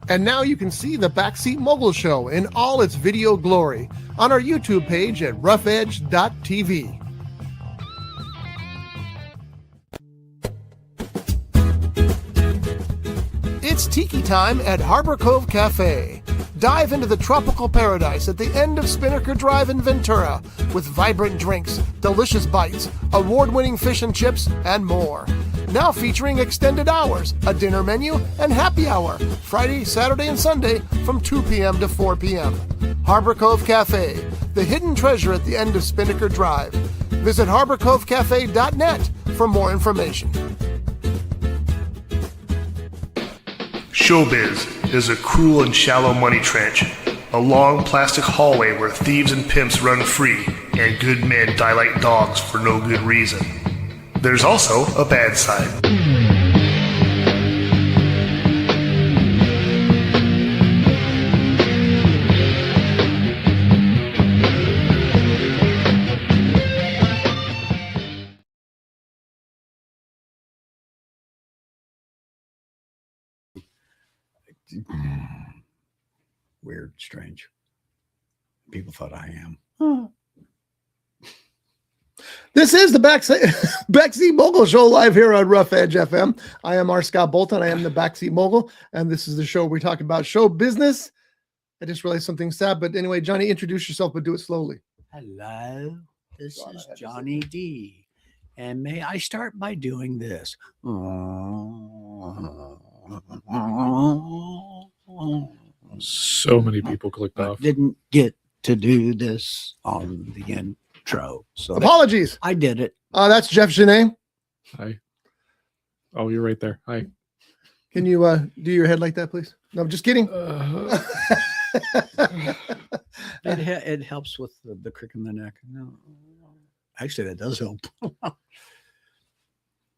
And now you can see the Backseat Mogul Show in all its video glory on our YouTube page at roughedge.tv. It's tiki time at Harbor Cove Cafe. Dive into the tropical paradise at the end of Spinnaker Drive in Ventura with vibrant drinks, delicious bites, award-winning fish and chips, and more. Now featuring extended hours, a dinner menu, and happy hour, Friday, Saturday, and Sunday from 2 p.m. to 4 p.m. Harbor Cove Cafe, the hidden treasure at the end of Spinnaker Drive. Visit harborcovecafe.net for more information. Showbiz is a cruel and shallow money trench, a long plastic hallway where thieves and pimps run free and good men die like dogs for no good reason. There's also a bad side. Weird, strange. People thought I am. This is the Backseat Mogul Show live here on Rough Edge FM. I am R. Scott Bolton. I am the Backseat Mogul, and this is the show where we talk about show business. I just realized something sad, but anyway, Johnny, introduce yourself, but do it slowly. Hello, this is JohnyD, and may I start by doing this? So many people clicked off. Didn't get to do this on the intro, so Apologies. I did it. That's Jeff Genet. Hi. Oh, you're right there. Hi. Can you do your head like that, please? No, I'm just kidding. It helps with the crick in the neck. No, actually, that does help.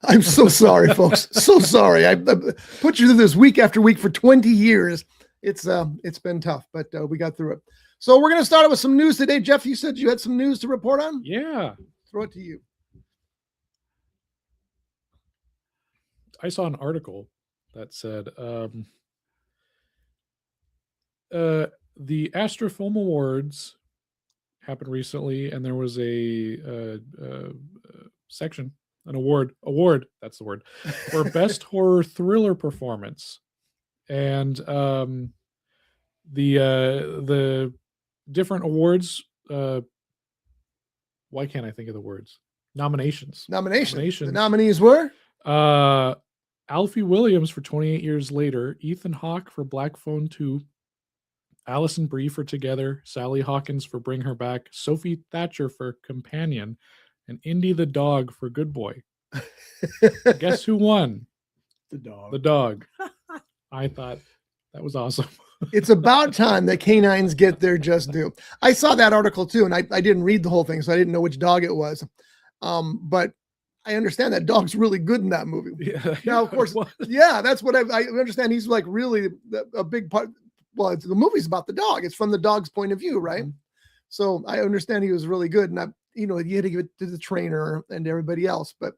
I'm so sorry, folks. So sorry. I put you through this week after week for 20 years. It's been tough, but we got through it. So we're going to start out with some news today. Jeff, you said you had some news to report on? Yeah. Throw it to you. I saw an article that said the Astrofilm Awards happened recently, and there was a section, an award, that's the word, for best horror thriller performance. And the different awards, why can't I think of the words? Nominations. The nominees were Alfie Williams for 28 Years Later, Ethan Hawke for Black Phone 2, Alison Brie for Together, Sally Hawkins for Bring Her Back, Sophie Thatcher for Companion, and Indy the Dog for Good Boy. Guess who won? The dog. The dog. I thought that was awesome. It's about time that canines get their just due. I saw that article too, and I didn't read the whole thing, so I didn't know which dog it was. But I understand that dog's really good in that movie. Yeah. Now, of course, yeah, that's what I understand. He's like really a big part. Well, the movie's about the dog. It's from the dog's point of view, right? Mm-hmm. So I understand he was really good, and you had to give it to the trainer and everybody else. But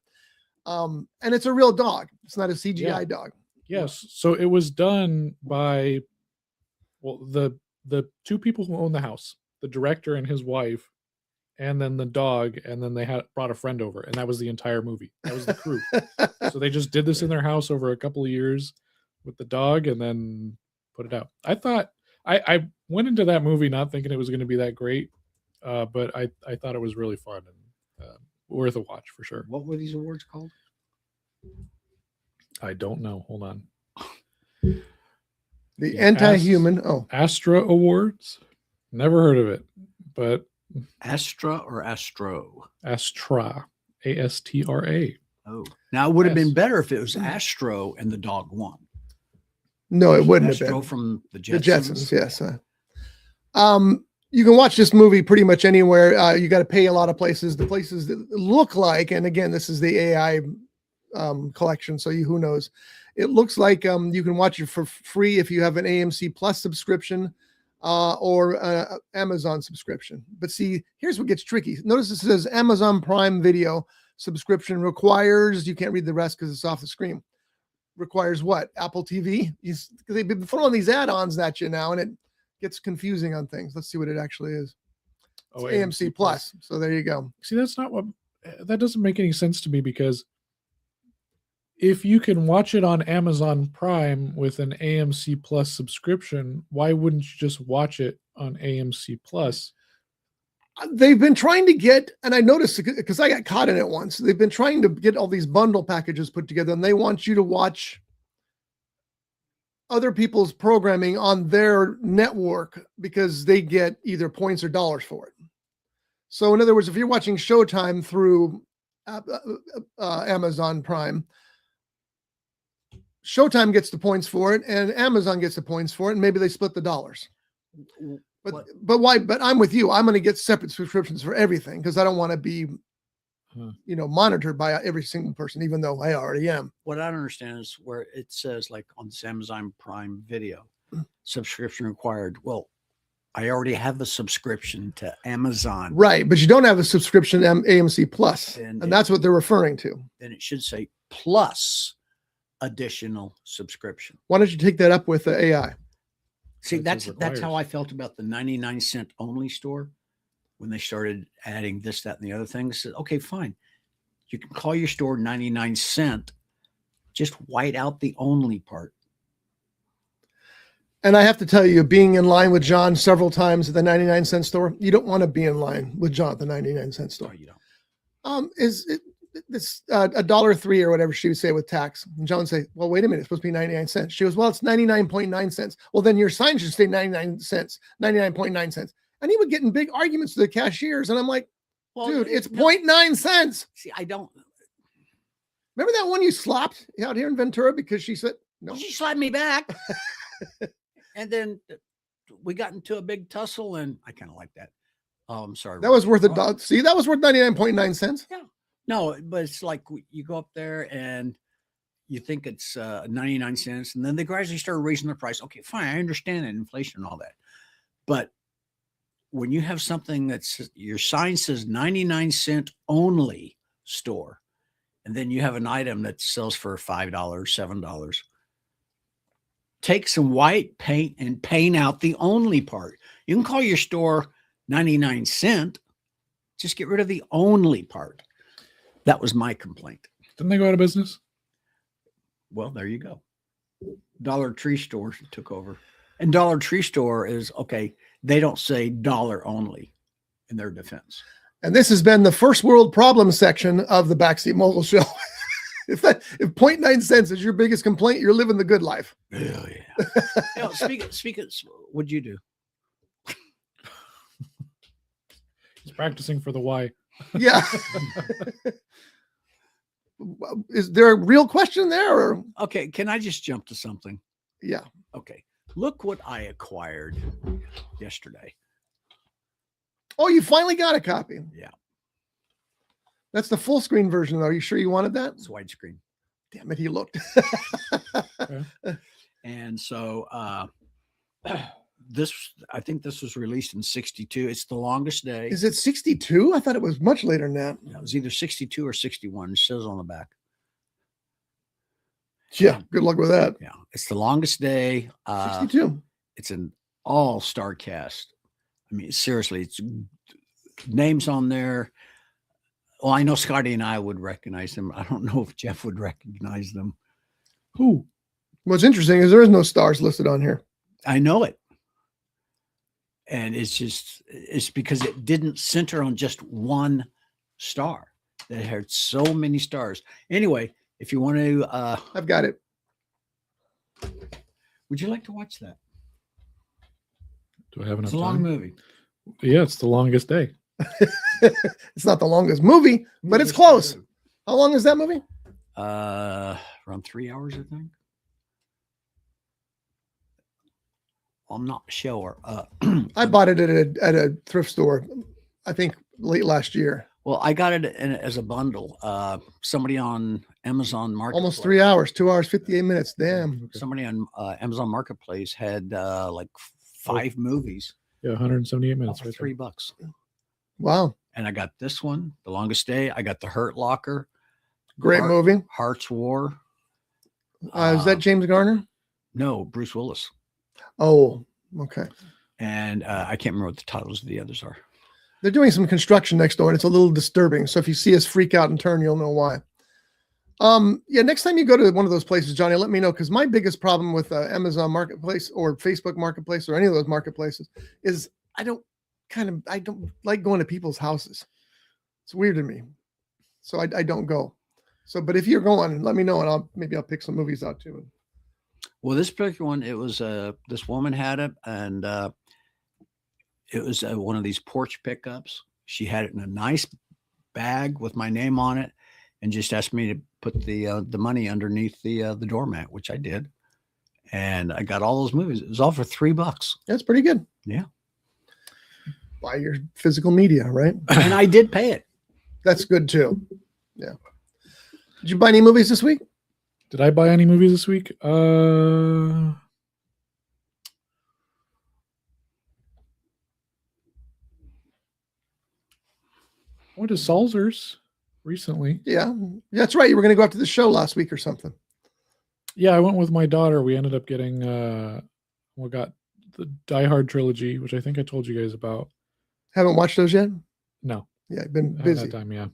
and it's a real dog. It's not a CGI dog. Yes. So it was done by, well, the two people who own the house, the director and his wife, and then the dog, and then they brought a friend over, and that was the entire movie. That was the crew. So they just did this in their house over a couple of years with the dog, and then put it out. I thought I went into that movie not thinking it was going to be that great, but I thought it was really fun and worth a watch for sure. What were these awards called? I don't know. Hold on. The Anti-Human. Astra Awards. Never heard of it, but Astra or Astro? Astra. A-S-T-R-A. Oh, now it would have been better if it was Astro and the dog won. No, it wouldn't have Astro been. From the Jetsons. The Jetsons, yes. You can watch this movie pretty much anywhere. You got to pay a lot of places. The places that look like, and again, this is the AI collection, so who knows? It looks like you can watch it for free if you have an AMC Plus subscription or Amazon subscription. But see, here's what gets tricky. Notice it says Amazon Prime Video subscription requires. You can't read the rest because it's off the screen. requires what? Apple TV? They've been throwing these add-ons at you now, and it gets confusing on things. Let's see what it actually is. It's AMC Plus. So there you go. See, that doesn't make any sense to me, because if you can watch it on Amazon Prime with an AMC Plus subscription, why wouldn't you just watch it on AMC Plus? They've been trying to get, and I noticed because I got caught in it once, they've been trying to get all these bundle packages put together, and they want you to watch other people's programming on their network because they get either points or dollars for it. So in other words, if you're watching Showtime through Amazon Prime, Showtime gets the points for it and Amazon gets the points for it, and maybe they split the dollars. But why? But I'm with you. I'm going to get separate subscriptions for everything because I don't want to be, monitored by every single person, even though I already am. What I don't understand is where it says, like on this Amazon Prime Video, subscription required. Well, I already have a subscription to Amazon. Right, but you don't have a subscription to AMC Plus, and that's what they're referring to. Then it should say plus additional subscription. Why don't you take that up with the AI? See, that's how I felt about the 99-cent only store when they started adding this, that, and the other things. Okay, fine. You can call your store 99-cent. Just white out the only part. And I have to tell you, being in line with John several times at the 99-cent store, you don't want to be in line with John at the 99-cent store. No, you don't. It's $1.03 or whatever she would say with tax. And John would say, well, wait a minute, it's supposed to be 99 cents. She goes, well, it's 99.9 cents. Well, then your sign should say 99 cents, 99.9 cents. And he would get in big arguments with the cashiers. And I'm like, dude, it's 0.9 cents. See, I don't. Remember that one you slapped out here in Ventura because she said, no. She slapped me back. And then we got into a big tussle, and I kind of like that. Oh, I'm sorry. That was worth $1. See, that was worth 99.9 cents. Yeah. No, but it's like you go up there and you think it's 99 cents, and then they gradually start raising the price. Okay, fine. I understand that inflation and all that. But when you have something that's your sign says 99-cent only store, and then you have an item that sells for $5, $7, take some white paint and paint out the only part. You can call your store 99 cent. Just get rid of the only part. That was my complaint. Didn't they go out of business? Well, there you go. Dollar Tree store took over. And Dollar Tree store is, okay, they don't say dollar only in their defense. And this has been the first world problem section of the Backseat Mogul Show. If 0.9 cents is your biggest complaint, you're living the good life. Oh, yeah. Speak of, what'd you do? He's practicing for the Y. Yeah. Is there a real question there? Or? Okay, can I just jump to something? Yeah. Okay. Look what I acquired yesterday. Oh, you finally got a copy. Yeah. That's the full screen version, though. Are you sure you wanted that? It's widescreen. Damn it, he looked. And so I think this was released in 62. It's The Longest Day. Is it 62? I thought it was much later than that. It was either 62 or 61. It says on the back. Yeah, good luck with that. Yeah, it's The Longest Day. 62. It's an all-star cast. I mean, seriously, it's names on there. Well, I know Scotty and I would recognize them. I don't know if Jeff would recognize them. Who? What's interesting is there is no stars listed on here. I know it. And it's because it didn't center on just one star. They had so many stars. Anyway, if you want to... I've got it. Would you like to watch that? Do I have enough It's a time? long movie. Yeah, it's The Longest Day. It's not the longest movie, but it's close. How long is that movie? Around 3 hours, I think. I'm not sure. I bought it at a thrift store, I think late last year. Well, I got it as a bundle. Somebody on Amazon Marketplace. Almost 3 hours, 2 hours, 58 minutes. Damn. Somebody on Amazon Marketplace had like 5 movies. Yeah, 178 minutes. For Right $3. Wow. And I got this one, The Longest Day. I got The Hurt Locker. Great movie. Heart's War. Is that James Garner? No, Bruce Willis. Oh, okay. And I can't remember what the titles of the others are. They're doing some construction next door, and it's a little disturbing. So if you see us freak out and turn, you'll know why. Yeah, next time you go to one of those places, Johnny, let me know, because my biggest problem with Amazon Marketplace or Facebook Marketplace or any of those marketplaces is I don't like going to people's houses. It's weird to me, so I don't go. So, but if you're going, let me know, and maybe I'll pick some movies out too. Well, this particular one, it was this woman had it, and it was one of these porch pickups. She had it in a nice bag with my name on it, and just asked me to put the money underneath the doormat, which I did, and I got all those movies. It was all for $3. That's pretty good. Yeah, buy your physical media, right? And I did pay it. That's good too. Yeah. Did you buy any movies this week? Did I buy any movies this week? Went to Salzer's recently. Yeah, that's right. You were going to go after the show last week or something. Yeah, I went with my daughter. We ended up getting we got the Die Hard trilogy, which I think I told you guys about. Haven't watched those yet? No. Yeah, I've been I busy. haven't had time, yeah.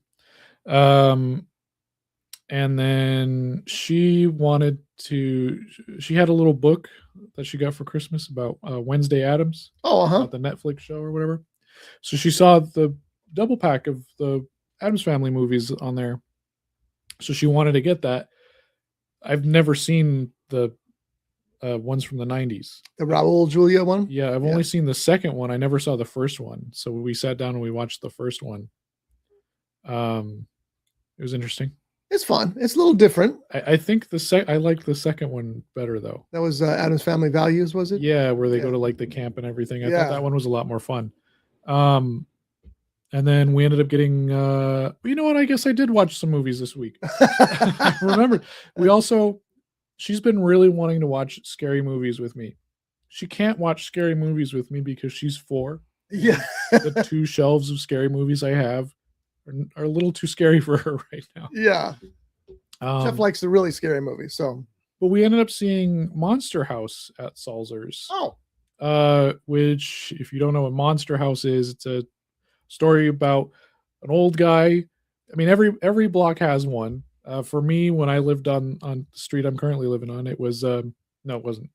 And then she had a little book that she got for Christmas about Wednesday Addams. Oh, about the Netflix show or whatever. So she saw the double pack of the Addams Family movies on there. So she wanted to get that. I've never seen the ones from the 90s. The Raul Julia one? Yeah, I've only seen the second one. I never saw the first one. So we sat down and we watched the first one. It was interesting. It's fun. It's a little different. I think I liked the second one better though. That was Addams Family Values, was it? Yeah, where they go to like the camp and everything. I thought that one was a lot more fun. And then we ended up getting, you know what? I guess I did watch some movies this week. I remember. She's been really wanting to watch scary movies with me. She can't watch scary movies with me because she's 4. Yeah. The 2 shelves of scary movies I have are a little too scary for her right now. Yeah. Jeff likes the really scary movies. So, but we ended up seeing Monster House at Salzer's. Oh. Which, if you don't know what Monster House is, it's a story about an old guy. I mean, every block has one. For me, when I lived on the street I'm currently living on, it was no, it wasn't.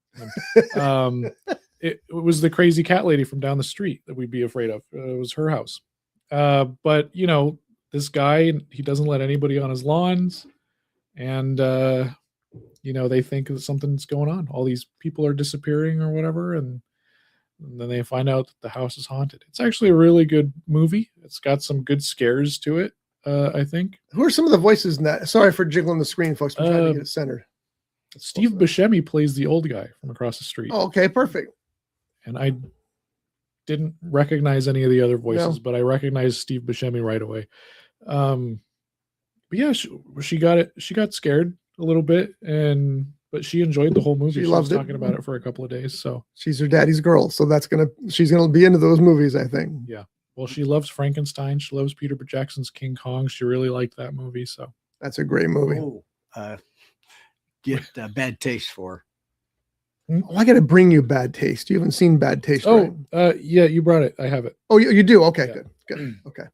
It was the crazy cat lady from down the street that we'd be afraid of. It was her house. But you know, this guy, he doesn't let anybody on his lawns, and you know, they think that something's going on. All these people are disappearing or whatever, and then they find out that the house is haunted. It's actually a really good movie. It's got some good scares to it, I think. Who are some of the voices in that? Sorry for jiggling the screen, folks. I'm trying to get it centered. Steve Buscemi plays the old guy from across the street. Oh, okay, perfect. And I didn't recognize any of the other voices, but I recognized Steve Buscemi right away. But yeah, she got scared a little bit, but she enjoyed the whole movie. She was talking about it for a couple of days. So she's her daddy's girl. So she's gonna be into those movies, I think. Yeah. Well, she loves Frankenstein. She loves Peter Jackson's King Kong. She really liked that movie. So that's a great movie. Oh, get Bad Taste for. Oh, I got to bring you Bad Taste. You haven't seen Bad Taste, right? Yeah, you brought it. I have it. Oh, you do? Okay, yeah. Good. Okay.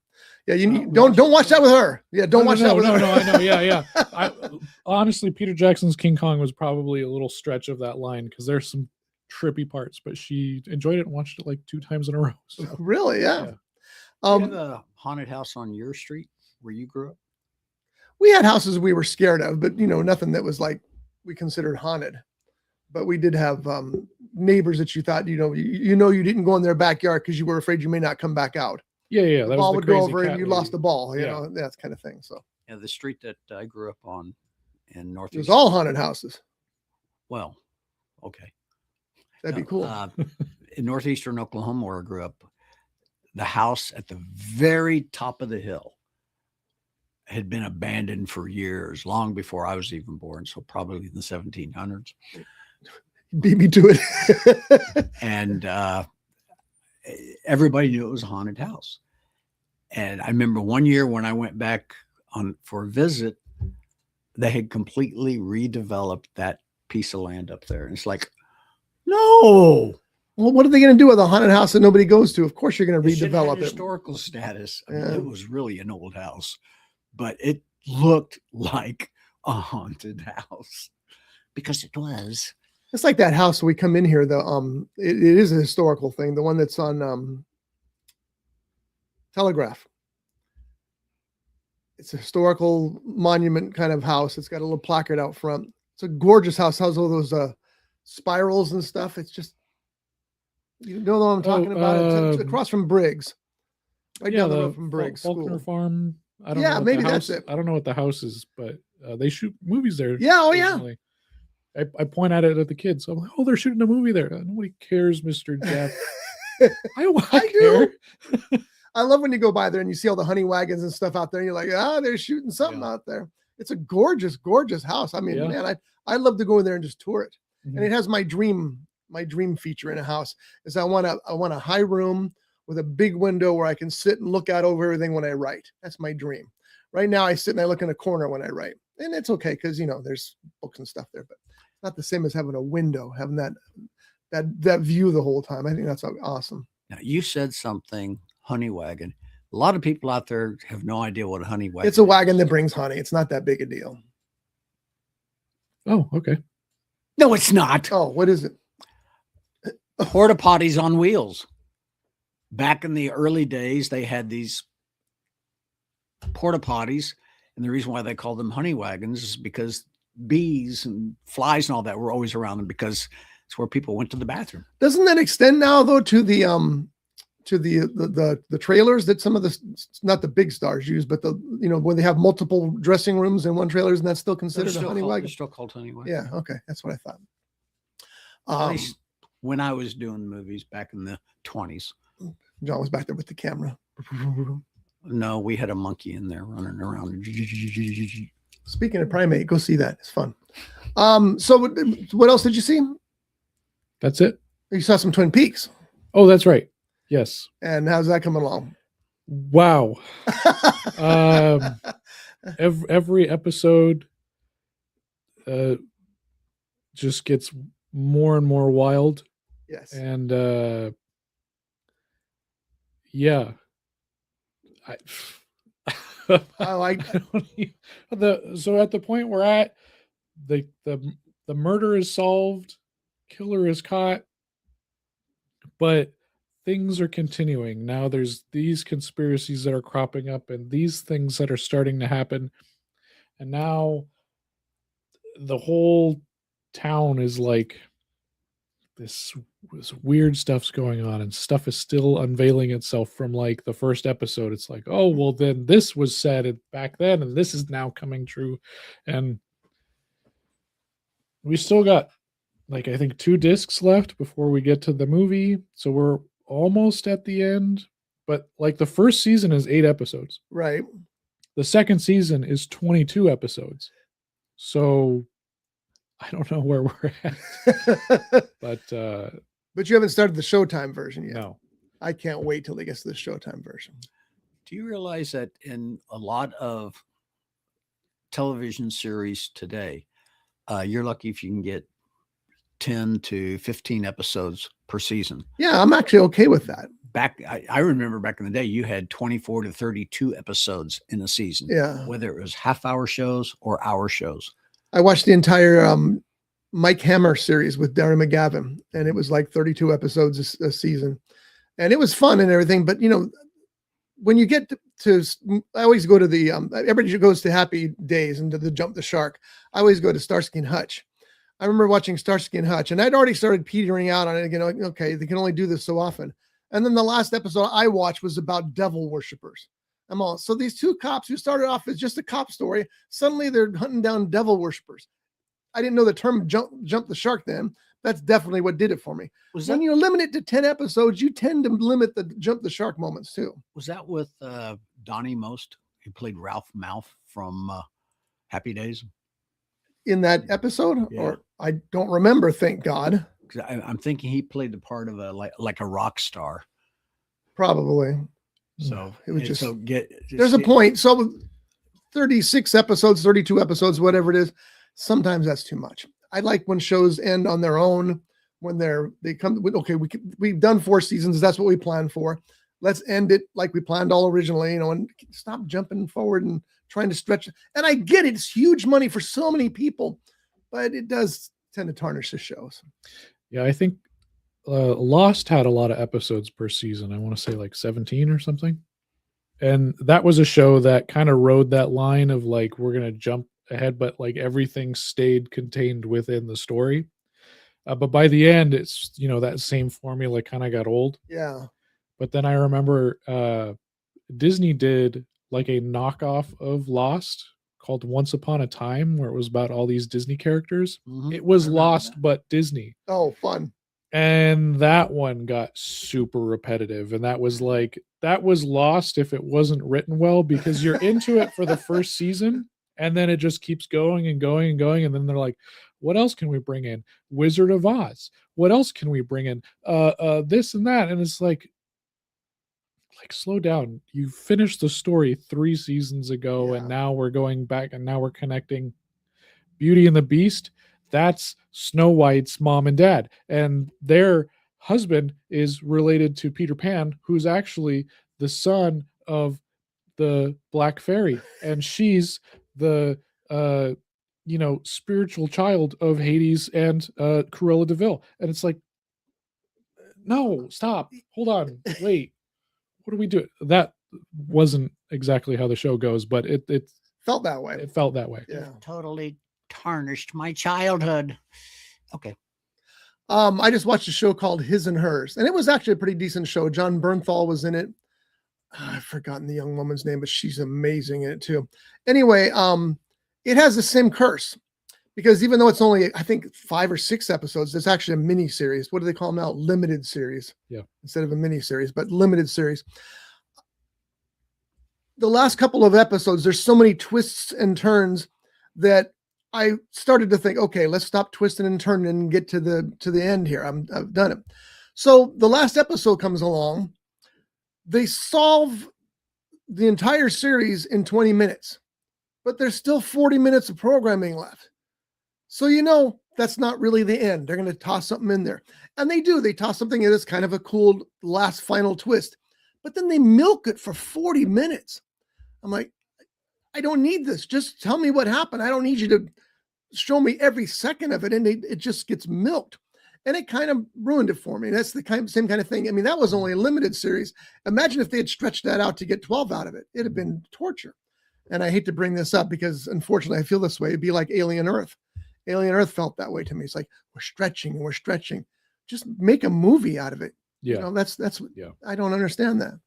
Yeah, don't watch that with her. Yeah, don't watch that with her. No, I know. Yeah. Honestly, Peter Jackson's King Kong was probably a little stretch of that line because there's some trippy parts, but she enjoyed it and watched it like 2 times in a row. So. Really? Yeah. You have a haunted house on your street where you grew up? We had houses we were scared of, but nothing that was like we considered haunted. But we did have neighbors that you thought, you didn't go in their backyard because you were afraid you may not come back out. Yeah. The ball would go over and you lost the ball, you know, that kind of thing. So yeah, the street that I grew up on in Northeast. It was all haunted houses. Well, okay. That'd be cool. In northeastern Oklahoma, where I grew up, the house at the very top of the hill had been abandoned for years, long before I was even born. So probably in the 1700s. Beat me to it. And everybody knew it was a haunted house. And I remember one year when I went back for a visit, they had completely redeveloped that piece of land up there. And it's like, no. Well, what are they going to do with a haunted house that nobody goes to? Of course, you're going to It should have redevelop it. historical status. I mean, Yeah. it was really an old house, but it looked like a haunted house because it was. It's like that house we come in here. It is a historical thing. The one that's on Telegraph. It's a historical monument kind of house. It's got a little placard out front. It's a gorgeous house. Has all those spirals and stuff. It's just, you don't know what I'm talking about. It's across from Briggs. Right down the road from Briggs Faulkner School. Farm. I don't Yeah, know what maybe the that's house, it. I don't know what the house is, but they shoot movies there. Yeah, oh yeah. occasionally. I point at it at the kids. I'm like, oh, they're shooting a movie there. Nobody cares, Mr. Jeff. I care. I love when you go by there and you see all the honey wagons and stuff out there. And you're like, they're shooting something out there. It's a gorgeous, gorgeous house. I mean, man, I'd love to go in there and just tour it. Mhm. And it has my dream feature in a house is I want a high room with a big window where I can sit and look out over everything when I write. That's my dream. Right now I sit and I look in a corner when I write. And it's okay because there's books and stuff there, but it's not the same as having a window, having that view the whole time. I think that's awesome. Now, you said something, honey wagon. A lot of people out there have no idea what a honey wagon It's a wagon is. that brings honey. It's not that big a deal. Oh, okay. No, it's not. Oh, what is it? Porta potties on wheels. Back in the early days, they had these porta potties, and the reason why they called them honey wagons is because bees and flies and all that were always around them because it's where people went to the bathroom. Doesn't that extend now though to the trailers that some of the, not the big stars use, but when they have multiple dressing rooms in one trailer, isn't that still considered a honey wagon? They're still called honey wagon. Yeah, okay, that's what I thought. At least when I was doing movies back in the 20s. John was back there with the camera. No, we had a monkey in there running around. Speaking of primate, go see that. It's fun. So what else did you see? That's it. You saw some Twin Peaks. Oh, that's right. Yes. And how's that coming along? Wow. Every episode just gets more and more wild. Yes. And yeah. I like so at the point we're at, the murder is solved, killer is caught, but things are continuing. Now there's these conspiracies that are cropping up and these things that are starting to happen. And now the whole town is like, this weird stuff's going on and stuff is still unveiling itself from like the first episode. It's like, oh, well then this was said back then and this is now coming true. And we still got like, I think 2 discs left before we get to the movie. So we're almost at the end, but like the first season is 8 episodes. right. The second season is 22 episodes. So I don't know where we're at, but you haven't started the Showtime version yet. no. I can't wait till they get to the Showtime version. Do you realize that in a lot of television series today, you're lucky if you can get 10 to 15 episodes per season? Yeah, I'm actually okay with that. I remember back in the day, you had 24 to 32 episodes in a season. Yeah. Whether it was half-hour shows or hour shows. I watched the entire Mike Hammer series with Darren McGavin, and it was like 32 episodes a season. And it was fun and everything. But, when you get to I always go to the, everybody goes to Happy Days and to the Jump the Shark. I always go to Starsky and Hutch. I remember watching Starsky and Hutch, and I'd already started petering out on it. Okay, they can only do this so often. And then the last episode I watched was about devil worshippers. So these 2 cops who started off as just a cop story, suddenly they're hunting down devil worshippers. I didn't know the term jump the shark then. That's definitely what did it for me. When you limit it to 10 episodes, you tend to limit the jump the shark moments too. Was that with Donnie Most, who played Ralph Mouth from Happy Days? In that episode? Yeah. Or I don't remember, thank God. I'm thinking he played the part of like a rock star. Probably. So It was just- so There's a point. So 36 episodes, 32 episodes, whatever it is. Sometimes that's too much. I like when shows end on their own, when they come with, okay, we've done 4 seasons. That's what we planned for. Let's end it like we planned all originally, and stop jumping forward and trying to stretch. And I get it. It's huge money for so many people, but it does tend to tarnish the shows. Yeah, I think Lost had a lot of episodes per season. I want to say like 17 or something. And that was a show that kind of rode that line of like, we're going to jump ahead, but like everything stayed contained within the story. But by the end, it's, that same formula kind of got old. Yeah. But then I remember Disney did like a knockoff of Lost called Once Upon a Time, where it was about all these Disney characters. Mhm. It was Lost, but Disney. Oh, fun. And that one got super repetitive. And that was Lost if it wasn't written well, because you're into it for the first season and then it just keeps going and going and going. And then they're like, what else can we bring in? Wizard of Oz. What else can we bring in? This and that. And it's like slow down. You finished the story 3 seasons ago, Yeah. and now we're going back and now we're connecting Beauty and the Beast. That's Snow White's mom and dad, and their husband is related to Peter Pan, who's actually the son of the Black Fairy, and she's the spiritual child of Hades and Cruella de Vil. And it's like, no, stop, hold on, wait, what do we do? That wasn't exactly how the show goes, but it Felt that way. it felt that way. Yeah. Totally tarnished my childhood. Okay. I just watched a show called His and Hers, and it was actually a pretty decent show. John Bernthal was in it. I've forgotten the young woman's name, but she's amazing in it too. Anyway, it has the same curse, because even though it's only, I think, 5 or 6 episodes, there's actually a mini series. What do they call them now? Limited series. Yeah. Instead of a mini series, but limited series. The last couple of episodes, there's so many twists and turns that I started to think, okay, let's stop twisting and turning and get to the end here. I've done it. So the last episode comes along. They solve the entire series in 20 minutes, but there's still 40 minutes of programming left. So, that's not really the end. They're going to toss something in there. And they do. They toss something in that's kind of a cool last final twist. But then they milk it for 40 minutes. I'm like, I don't need this. Just tell me what happened. I don't need you to show me every second of it. And it just gets milked. And it kind of ruined it for me. That's the same kind of thing. I mean, that was only a limited series. Imagine if they had stretched that out to get 12 out of it. It'd have been torture. And I hate to bring this up because, unfortunately, I feel this way. It'd be like Alien Earth. Alien Earth felt that way to me. It's like, we're stretching. Just make a movie out of it. Yeah. That's I don't understand that.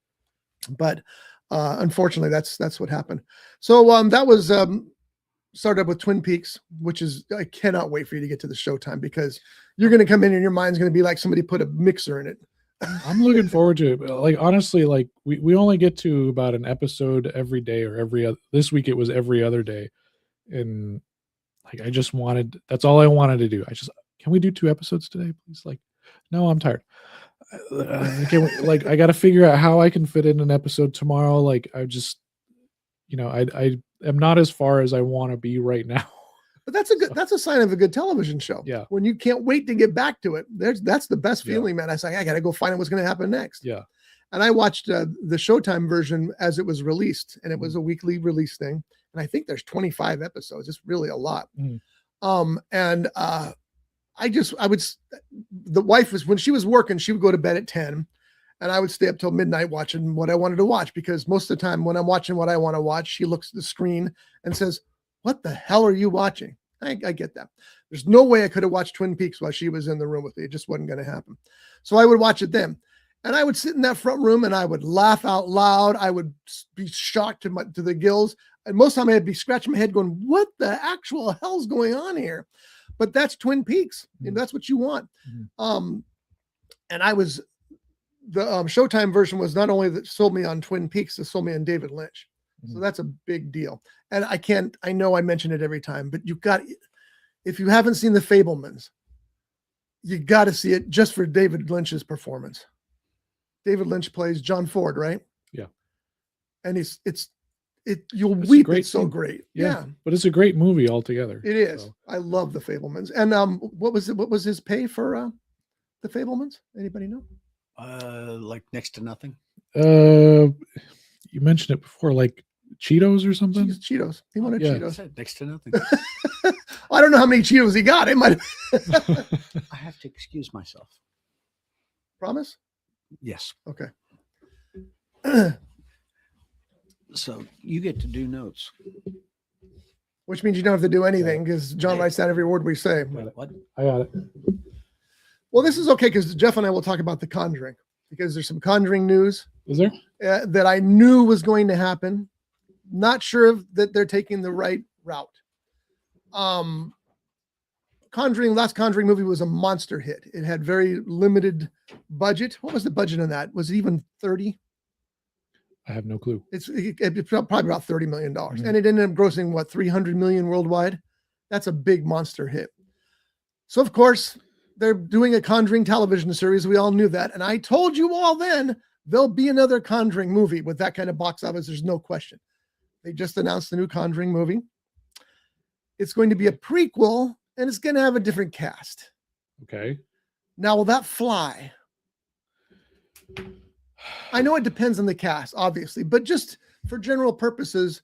But unfortunately, that's what happened. So that was started up with Twin Peaks, which is, I cannot wait for you to get to the Showtime, because you're going to come in and your mind's going to be like somebody put a mixer in it. I'm looking forward to it. Like, honestly, like we only get to about an episode every day, or every other. This week it was every other day, and like that's all I wanted to do. Can we do 2 episodes today, please? Like, no, I'm tired. I got to figure out how I can fit in an episode tomorrow. Like, I just, I am not as far as I want to be right now. But that's a sign of a good television show. Yeah. When you can't wait to get back to it, that's the best feeling, man. I was like, I got to go find out what's going to happen next. Yeah. And I watched the Showtime version as it was released, and it was a weekly release thing. And I think there's 25 episodes. It's really a lot. Mm. The wife was, when she was working, she would go to bed at 10, and I would stay up till midnight watching what I wanted to watch, because most of the time when I'm watching what I want to watch, she looks at the screen and says, what the hell are you watching? I get that. There's no way I could have watched Twin Peaks while she was in the room with me. It just wasn't going to happen. So I would watch it then. And I would sit in that front room and I would laugh out loud. I would be shocked to the gills. And most of the time I'd be scratching my head going, what the actual hell's going on here? But that's Twin Peaks. And that's what you want. And the Showtime version was not only that sold me on Twin Peaks, it sold me on David Lynch. So that's a big deal. And I know I mention it every time, but if you haven't seen The Fabelmans, you got to see it just for David Lynch's performance. David Lynch plays John Ford, right? Yeah. And it's you'll It's weep. great It's so thing. great. Yeah, but it's a great movie altogether. It is. So. I love The Fablemans. And what was his pay for The Fablemans? Anybody know? Like next to nothing. You mentioned it before, like Cheetos or something. Cheetos. He wanted Yeah. Cheetos. Next to nothing. I don't know how many Cheetos he got. It might I have to excuse myself. Promise? Yes. Okay. So you get to do notes. Which means you don't have to do anything because John writes down every word we say. What? I got it. Well, this is okay because Jeff and I will talk about The Conjuring because there's some Conjuring news Is there? that I knew was going to happen. Not sure that they're taking the right route. Last Conjuring movie was a monster hit. It had very limited budget. What was the budget on that? Was it even 30? I have no clue. It's probably about $30 million. And it ended up grossing, what, 300 million worldwide? That's a big monster hit. So, of course, they're doing a Conjuring television series. We all knew that. And I told you all then there'll be another Conjuring movie with that kind of box office. There's no question. They just announced the new Conjuring movie. It's going to be a prequel, and it's going to have a different cast. Okay. Now, will that fly? I know it depends on the cast, obviously, but just for general purposes,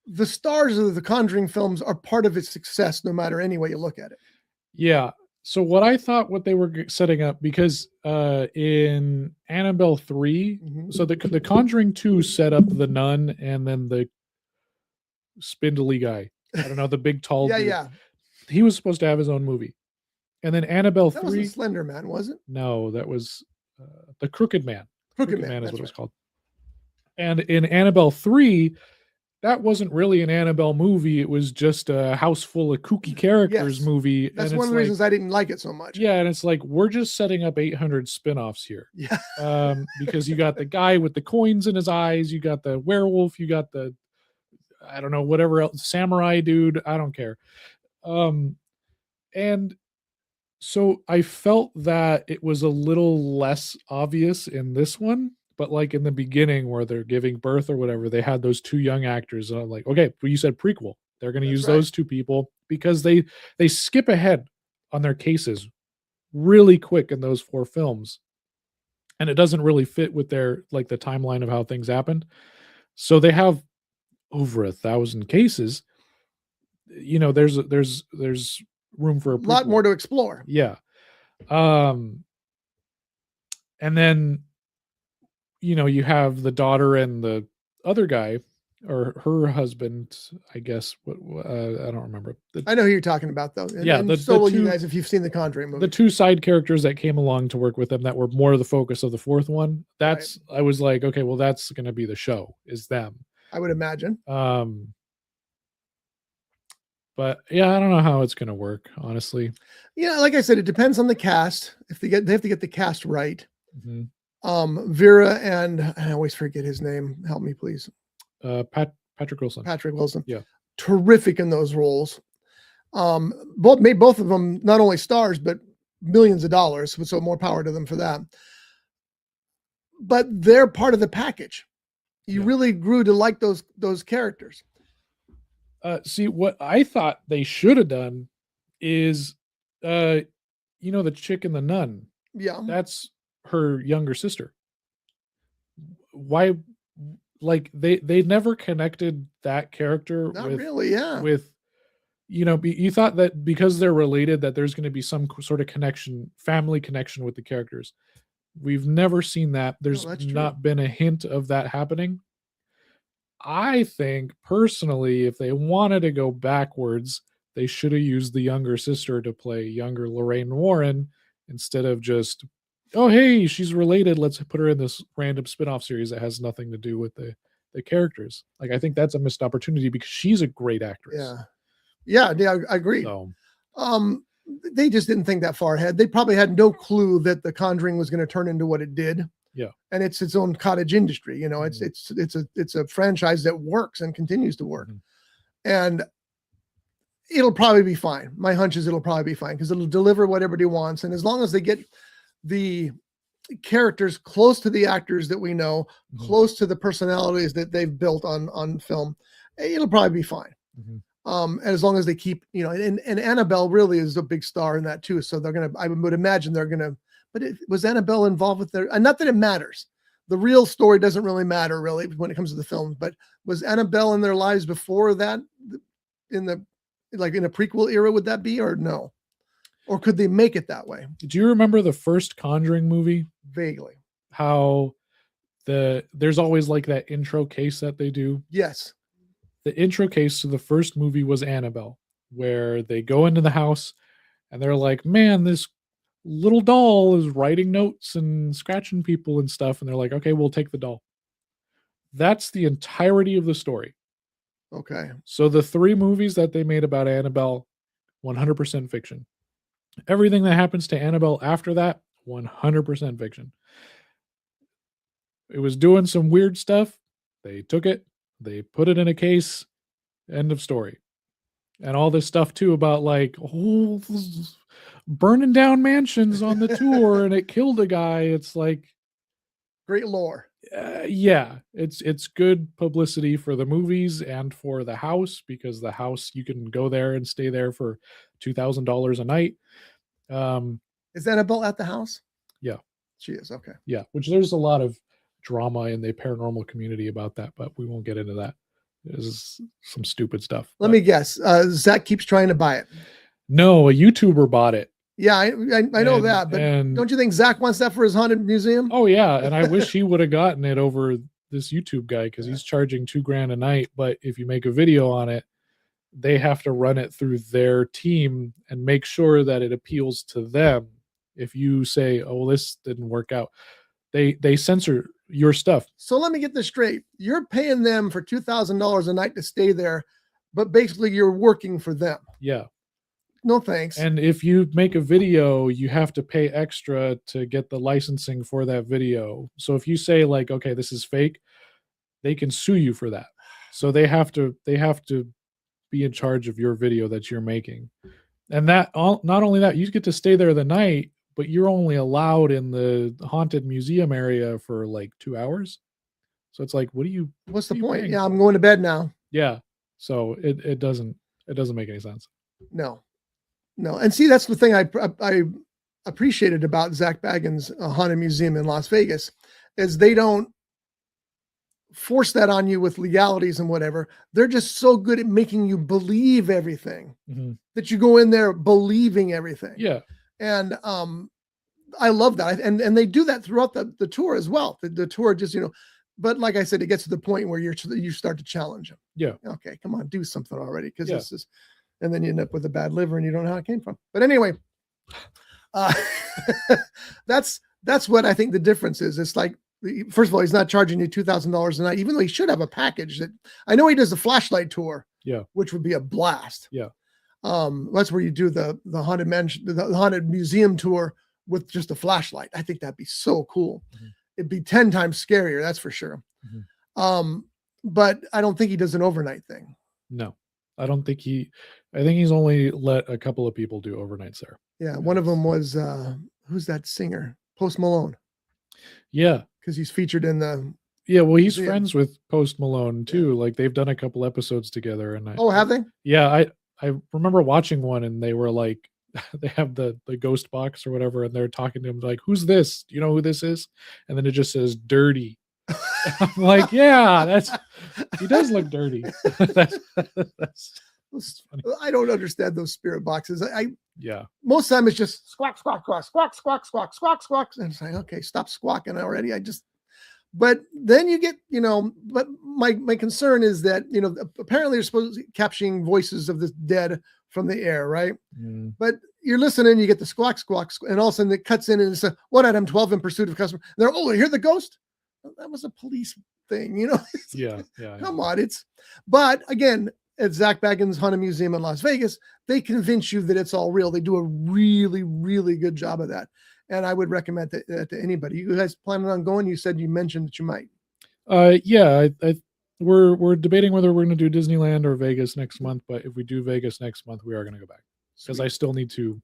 the stars of the Conjuring films are part of its success, no matter any way you look at it. Yeah. So what they were setting up, because in Annabelle 3, so the Conjuring 2 set up the nun and then the spindly guy. I don't know, the big tall dude. Yeah. He was supposed to have his own movie. And then Annabelle 3. That wasn't Slender Man, was it? No, that was the Crooked Man. Crooked Man is what it's called. And in Annabelle 3, that wasn't really an Annabelle movie. It was just a house full of kooky characters movie. That's and one of the reasons I didn't like it so much. Yeah, and it's like, we're just setting up 800 spin-offs here. Yeah. Because you got the guy with the coins in his eyes, you got the werewolf, you got the, I don't know, whatever else, samurai dude, I don't care. And so I felt that it was a little less obvious in this one, but like in the beginning where they're giving birth or whatever, they had those two young actors. And I'm like, okay, well, you said prequel. They're going to use those two people because they skip ahead on their cases really quick in those 4 films. And it doesn't really fit with their, like the timeline of how things happened. So they have over 1,000 cases. You know, there's room for a lot more to explore. Yeah. And then, you know, you have the daughter and the other guy or her husband, I guess. I don't remember. I know who you're talking about, though. And, yeah. and so will you guys if you've seen the Conjuring movie. The 2 side characters that came along to work with them that were more the focus of the 4th one. That's, I was like, okay, well, that's going to be the show, is them. I would imagine. But yeah, I don't know how it's going to work, honestly. Yeah, like I said, it depends on the cast. If they have to get the cast right. Vera and I always forget his name. Help me, please. Patrick Wilson. Patrick Wilson. Yeah, terrific in those roles. Made both of them not only stars but millions of dollars. So more power to them for that. But they're part of the package. You really grew to like those characters. See, what I thought they should have done is, you know, the chick and the nun. Yeah. That's her younger sister. Why, like, they never connected that character with, you know, you thought that because they're related that there's going to be some sort of connection, family connection with the characters. We've never seen that. There's not been a hint of that happening. I think personally, if they wanted to go backwards, they should have used the younger sister to play younger Lorraine Warren instead of just, oh, hey, she's related. Let's put her in this random spinoff series that has nothing to do with the characters. Like, I think that's a missed opportunity because she's a great actress. Yeah, I agree. So, they just didn't think that far ahead. They probably had no clue that The Conjuring was going to turn into what it did. Yeah. And it's its own cottage industry. You know, it's a franchise that works and continues to work. And it'll probably be fine. My hunch is it'll probably be fine because it'll deliver what everybody wants. And as long as they get the characters close to the actors that we know, Mhm. close to the personalities that they've built on film, it'll probably be fine. As long as they keep, and Annabelle really is a big star in that too. So I would imagine they're gonna, but was Annabelle involved with and not that it matters. The real story doesn't really matter really when it comes to the film, but was Annabelle in their lives before that in a prequel era, would that be, or no? Or could they make it that way? Do you remember the first Conjuring movie? Vaguely. How there's always like that intro case that they do. Yes. The intro case to the first movie was Annabelle, where they go into the house and they're like, man, this little doll is writing notes and scratching people and stuff. And they're like, okay, we'll take the doll. That's the entirety of the story. Okay. So the 3 movies that they made about Annabelle, 100% fiction. Everything that happens to Annabelle after that, 100% fiction. It was doing some weird stuff. They took it. They put it in a case, end of story. And all this stuff too about like, burning down mansions on the tour and it killed a guy. It's like great lore. Yeah, it's good publicity for the movies and for the house, because the house, you can go there and stay there for $2,000 a night. Is Annabelle at the house? Yeah. She is. Okay. Yeah, which there's a lot of drama in the paranormal community about that, but we won't get into that. There's some stupid stuff. Let me guess. Zach keeps trying to buy it. No, a YouTuber bought it. Yeah, I know that, but don't you think Zach wants that for his haunted museum? Oh yeah, and I wish he would have gotten it over this YouTube guy, because he's charging $2,000 a night. But if you make a video on it, they have to run it through their team and make sure that it appeals to them. If you say, "Oh, this didn't work out," they censor your stuff. So let me get this straight. You're paying them for $2,000 a night to stay there, but basically you're working for them. Yeah. No thanks. And if you make a video, you have to pay extra to get the licensing for that video. So if you say like, okay, this is fake, they can sue you for that. So they have to be in charge of your video that you're making. And not only that, you get to stay there the night, but you're only allowed in the haunted museum area for like 2 hours. So it's like, what's the point? Yeah, I'm going to bed now. Yeah. So it doesn't make any sense. No. And see, that's the thing I appreciated about Zach Bagans' Haunted Museum in Las Vegas, is they don't force that on you with legalities and whatever. They're just so good at making you believe everything that you go in there believing everything. Yeah. And I love that. And they do that throughout the tour as well. The tour just, but like I said, it gets to the point where you start to challenge them. Yeah. Okay, come on, do something already. Because this is, and then you end up with a bad liver and you don't know how it came from. But anyway, that's what I think the difference is. It's like, first of all, he's not charging you $2,000 a night, even though he should have a package that I know he does the flashlight tour, which would be a blast. Yeah. That's where you do the haunted mansion, the haunted museum tour with just a flashlight. I think that'd be so cool. It'd be 10 times scarier. That's for sure. But I don't think he does an overnight thing. No, I don't think I think he's only let a couple of people do overnights there. Yeah. One of them was, who's that singer? Post Malone. Yeah. Cause he's featured in the, well, he's friends with Post Malone too. Like they've done a couple episodes together. And have they? Yeah. I remember watching one and they were like, they have the ghost box or whatever. And they're talking to him like, who's this? Do you know who this is? And then it just says dirty. I'm like, yeah, he does look dirty. That's funny. I don't understand those spirit boxes. Most of the time it's just squawk, squawk, squawk, squawk, squawk, squawk, squawk, squawk. And it's like, okay, stop squawking already. But then you get, but my concern is that, apparently they're supposed to be capturing voices of the dead from the air, right? But you're listening, you get the squawk, squawk, and all of a sudden it cuts in and it's 1 item 12 in pursuit of customer. And they're, hear the ghost? That was a police thing, Yeah. Come on, but again, at Zach Bagans' Haunted Museum in Las Vegas, they convince you that it's all real. They do a really, really good job of that. And I would recommend that to anybody. You guys planning on going? You mentioned that you might. Yeah, we're debating whether we're going to do Disneyland or Vegas next month. But if we do Vegas next month, we are going to go back because I still need to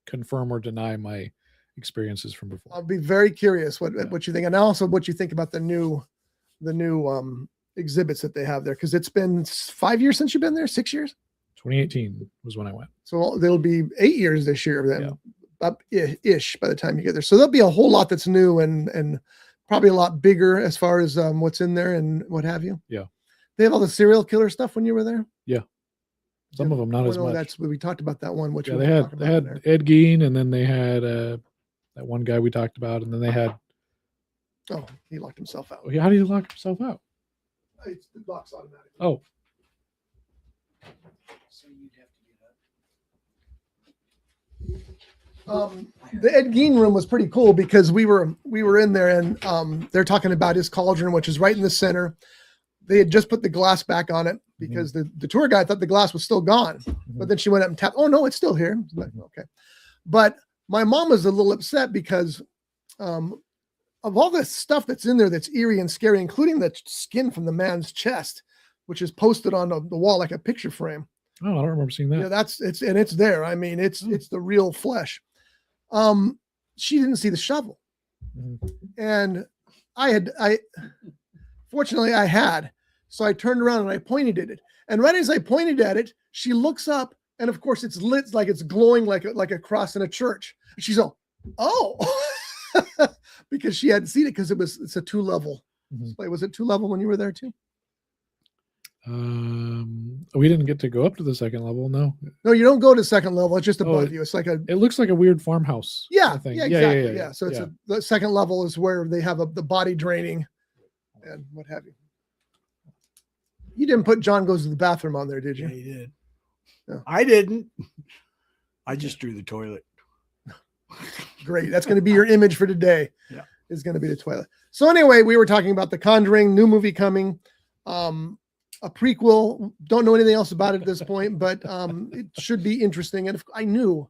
confirm or deny my experiences from before. I'll be very curious what you think, and also what you think about the new exhibits that they have there, because it's been 5 years since you've been there. 6 years. 2018 was when I went. So there'll be 8 years this year then, up ish by the time you get there. So there'll be a whole lot that's new and probably a lot bigger as far as what's in there and what have you. Yeah. They have all the serial killer stuff when you were there. Yeah. Some of them, not as much. That's we talked about that one. Which they had Ed Gein, and then they had that one guy we talked about, and then they had. Oh, he locked himself out. How did he lock himself out? It locks automatically. Oh. So you'd have to get up. The Ed Gein room was pretty cool because we were in there, and they're talking about his cauldron, which is right in the center. They had just put the glass back on it because the tour guide thought the glass was still gone, but then she went up and tapped. Oh no, it's still here. Like, okay, but my mom was a little upset because of all the stuff that's in there that's eerie and scary, including the skin from the man's chest, which is posted on the wall like a picture frame. Oh, I don't remember seeing that. Yeah, it's there. I mean, it's the real flesh. She didn't see the shovel, and fortunately I had. So I turned around and I pointed at it. And right as I pointed at it, she looks up, and of course it's lit, like it's glowing like a cross in a church. And she's all, oh, because she hadn't seen it because it's a 2-level display. Was it 2-level when you were there too? We didn't get to go up to the second level. No, you don't go to second level. It's just above you. It's like it looks like a weird farmhouse. Yeah, thing. Yeah, exactly. Yeah. So it's the second level is where they have the body draining and what have you. You didn't put John Goes to the Bathroom on there, did you? Yeah, he did. Yeah. I didn't. I just drew the toilet. Great. That's going to be your image for today. Yeah. Is going to be the toilet. So anyway, we were talking about The Conjuring, new movie coming, a prequel. Don't know anything else about it at this point, but it should be interesting. And if I knew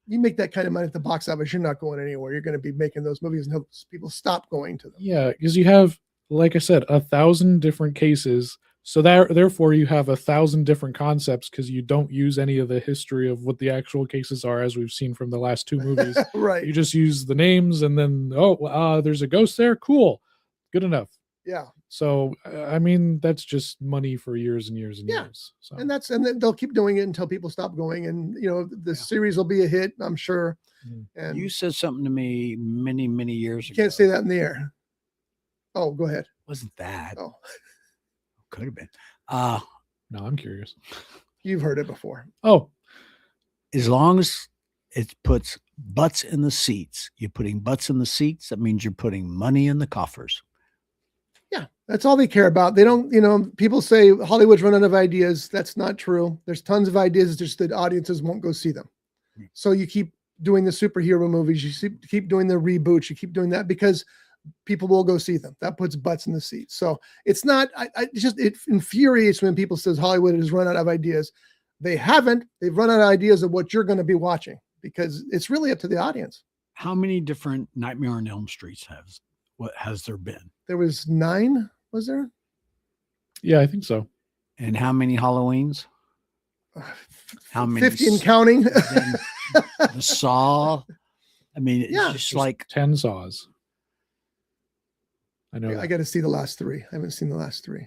you make that kind of money at the box office, you're not going anywhere. You're going to be making those movies until people stop going to them. Yeah, because you have, like I said, 1,000 different cases. So therefore you have 1,000 different concepts because you don't use any of the history of what the actual cases are, as we've seen from the last 2 movies. Right. You just use the names and then, there's a ghost there. Cool. Good enough. Yeah. So, I mean, that's just money for years and years and years. So. And then they'll keep doing it until people stop going. And, the series will be a hit, I'm sure. And you said something to me many, many years ago. Can't say that in the air. Oh, go ahead. Wasn't that? Oh. Could have been. No, I'm curious. You've heard it before. Oh. As long as it puts butts in the seats, you're putting butts in the seats. That means you're putting money in the coffers. Yeah, that's all they care about. They don't, people say Hollywood's run out of ideas. That's not true. There's tons of ideas. It's just that audiences won't go see them. So you keep doing the superhero movies. You keep doing the reboots. You keep doing that because people will go see them. That puts butts in the seats. So it's not, it infuriates when people says Hollywood has run out of ideas. They haven't. They've run out of ideas of what you're going to be watching because it's really up to the audience. How many different Nightmare on Elm Streets has there been? There was 9, was there? Yeah, I think so. And how many Halloweens? How many? 50 and counting. The Saw. I mean, it's just like 10 Saws. I know. I got to see the last 3. I haven't seen the last 3.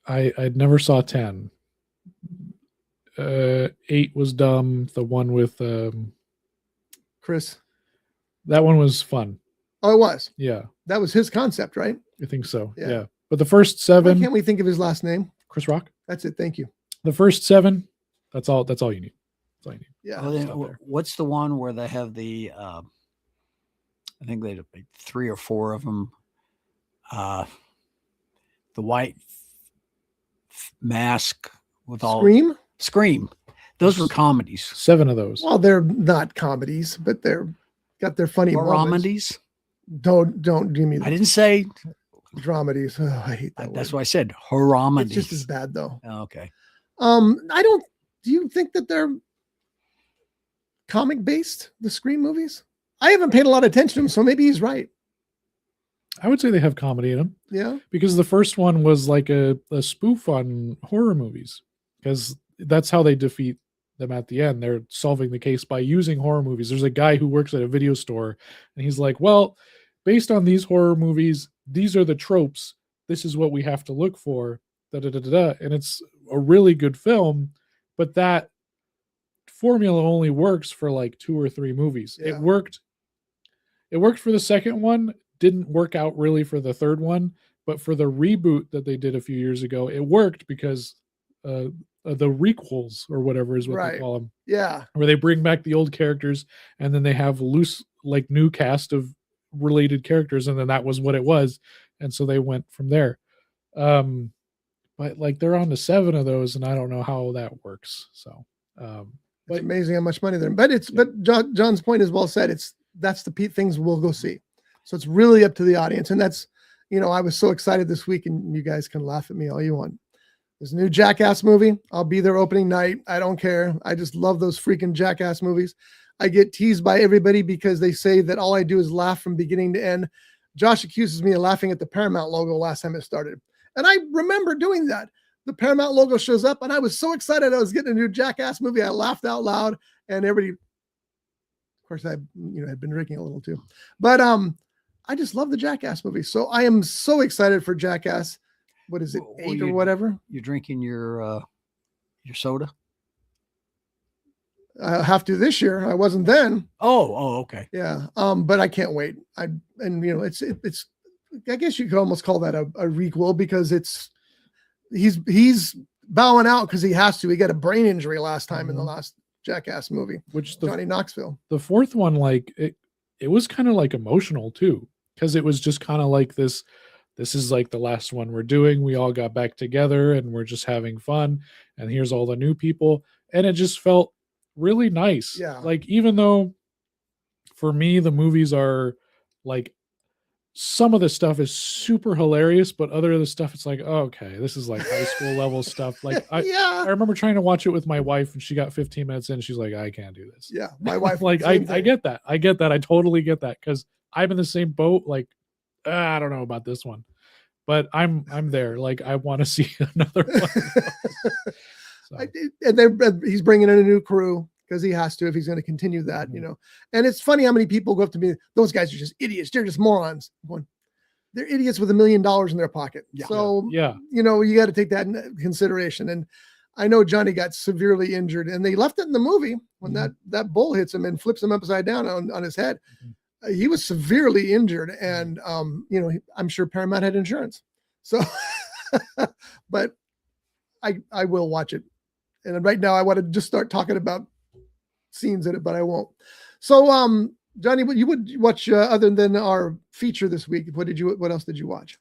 I never saw 10. 8 was dumb. The one with Chris. That one was fun. Oh, it was. Yeah. That was his concept, right? I think so. Yeah. Yeah. But the first 7. Why can't we think of his last name? Chris Rock. That's it. Thank you. The first 7. That's all you need. That's all you need. Yeah. Well, then, what's the one where they have the? I think they have like 3 or 4 of them. The white mask with all Scream. Those were comedies. 7 of those. Well, they're not comedies, but they're got their funny moments. Don't give me that. I didn't say dramedies. Oh, I hate that. That's why I said horromedies. It's just as bad though. Oh, okay. Do you think that they're comic based, the Scream movies? I haven't paid a lot of attention to them, so maybe he's right. I would say they have comedy in them. Yeah. Because the first one was like a spoof on horror movies. Because that's how they defeat them at the end. They're solving the case by using horror movies. There's a guy who works at a video store, and he's like, well, based on these horror movies, these are the tropes. This is what we have to look for. Da, da, da, da, da. And it's a really good film, but that formula only works for like 2 or 3 movies. Yeah. It worked for the second one, didn't work out really for the third one, but for the reboot that they did a few years ago, it worked because the requels or whatever is what they call them. Yeah. Where they bring back the old characters and then they have loose, like, new cast of related characters, and then that was what it was. And so they went from there. But like they're on to 7 of those, and I don't know how that works. So it's amazing how much money they're in. But John's point is well said. That's the things we'll go see. So it's really up to the audience. And that's, I was so excited this week, and you guys can laugh at me all you want. There's a new Jackass movie. I'll be there opening night. I don't care. I just love those freaking Jackass movies. I get teased by everybody because they say that all I do is laugh from beginning to end. Josh accuses me of laughing at the Paramount logo last time it started. And I remember doing that. The Paramount logo shows up, and I was so excited I was getting a new Jackass movie. I laughed out loud, and everybody, of course, I had been drinking a little too. But I just love the Jackass movie. So I am so excited for Jackass. What is it, 8 or whatever? You're drinking your soda? I have to this year. I wasn't then. Oh, okay. Yeah. But I can't wait. It's I guess you could almost call that a requel, because he's bowing out because he has to. He got a brain injury last time in the last Jackass movie, which Johnny Knoxville. The fourth one, like it was kind of like emotional too, because it was just kind of like this is like the last one we're doing. We all got back together and we're just having fun, and here's all the new people, and it just felt really nice. Yeah. Like, even though for me the movies are like, some of the stuff is super hilarious, but other of the stuff, it's like, oh, okay, this is like high school level stuff. Like, I remember trying to watch it with my wife, and she got 15 minutes in. She's like, I can't do this. Yeah, my wife. Like, I get that. I get that. I totally get that, because I'm in the same boat. Like, I don't know about this one, but I'm there. Like, I want to see another one. And he's bringing in a new crew, because he has to if he's going to continue that, And it's funny how many people go up to me, those guys are just idiots. They're just morons. I'm going, they're idiots with $1 million in their pocket. Yeah. So, yeah, you got to take that into consideration. And I know Johnny got severely injured, and they left it in the movie when that bull hits him and flips him upside down on his head. He was severely injured, and I'm sure Paramount had insurance. So, but I will watch it. And right now I want to just start talking about scenes in it, but I won't. So, Johnny, what you would watch other than our feature this week? What else did you watch?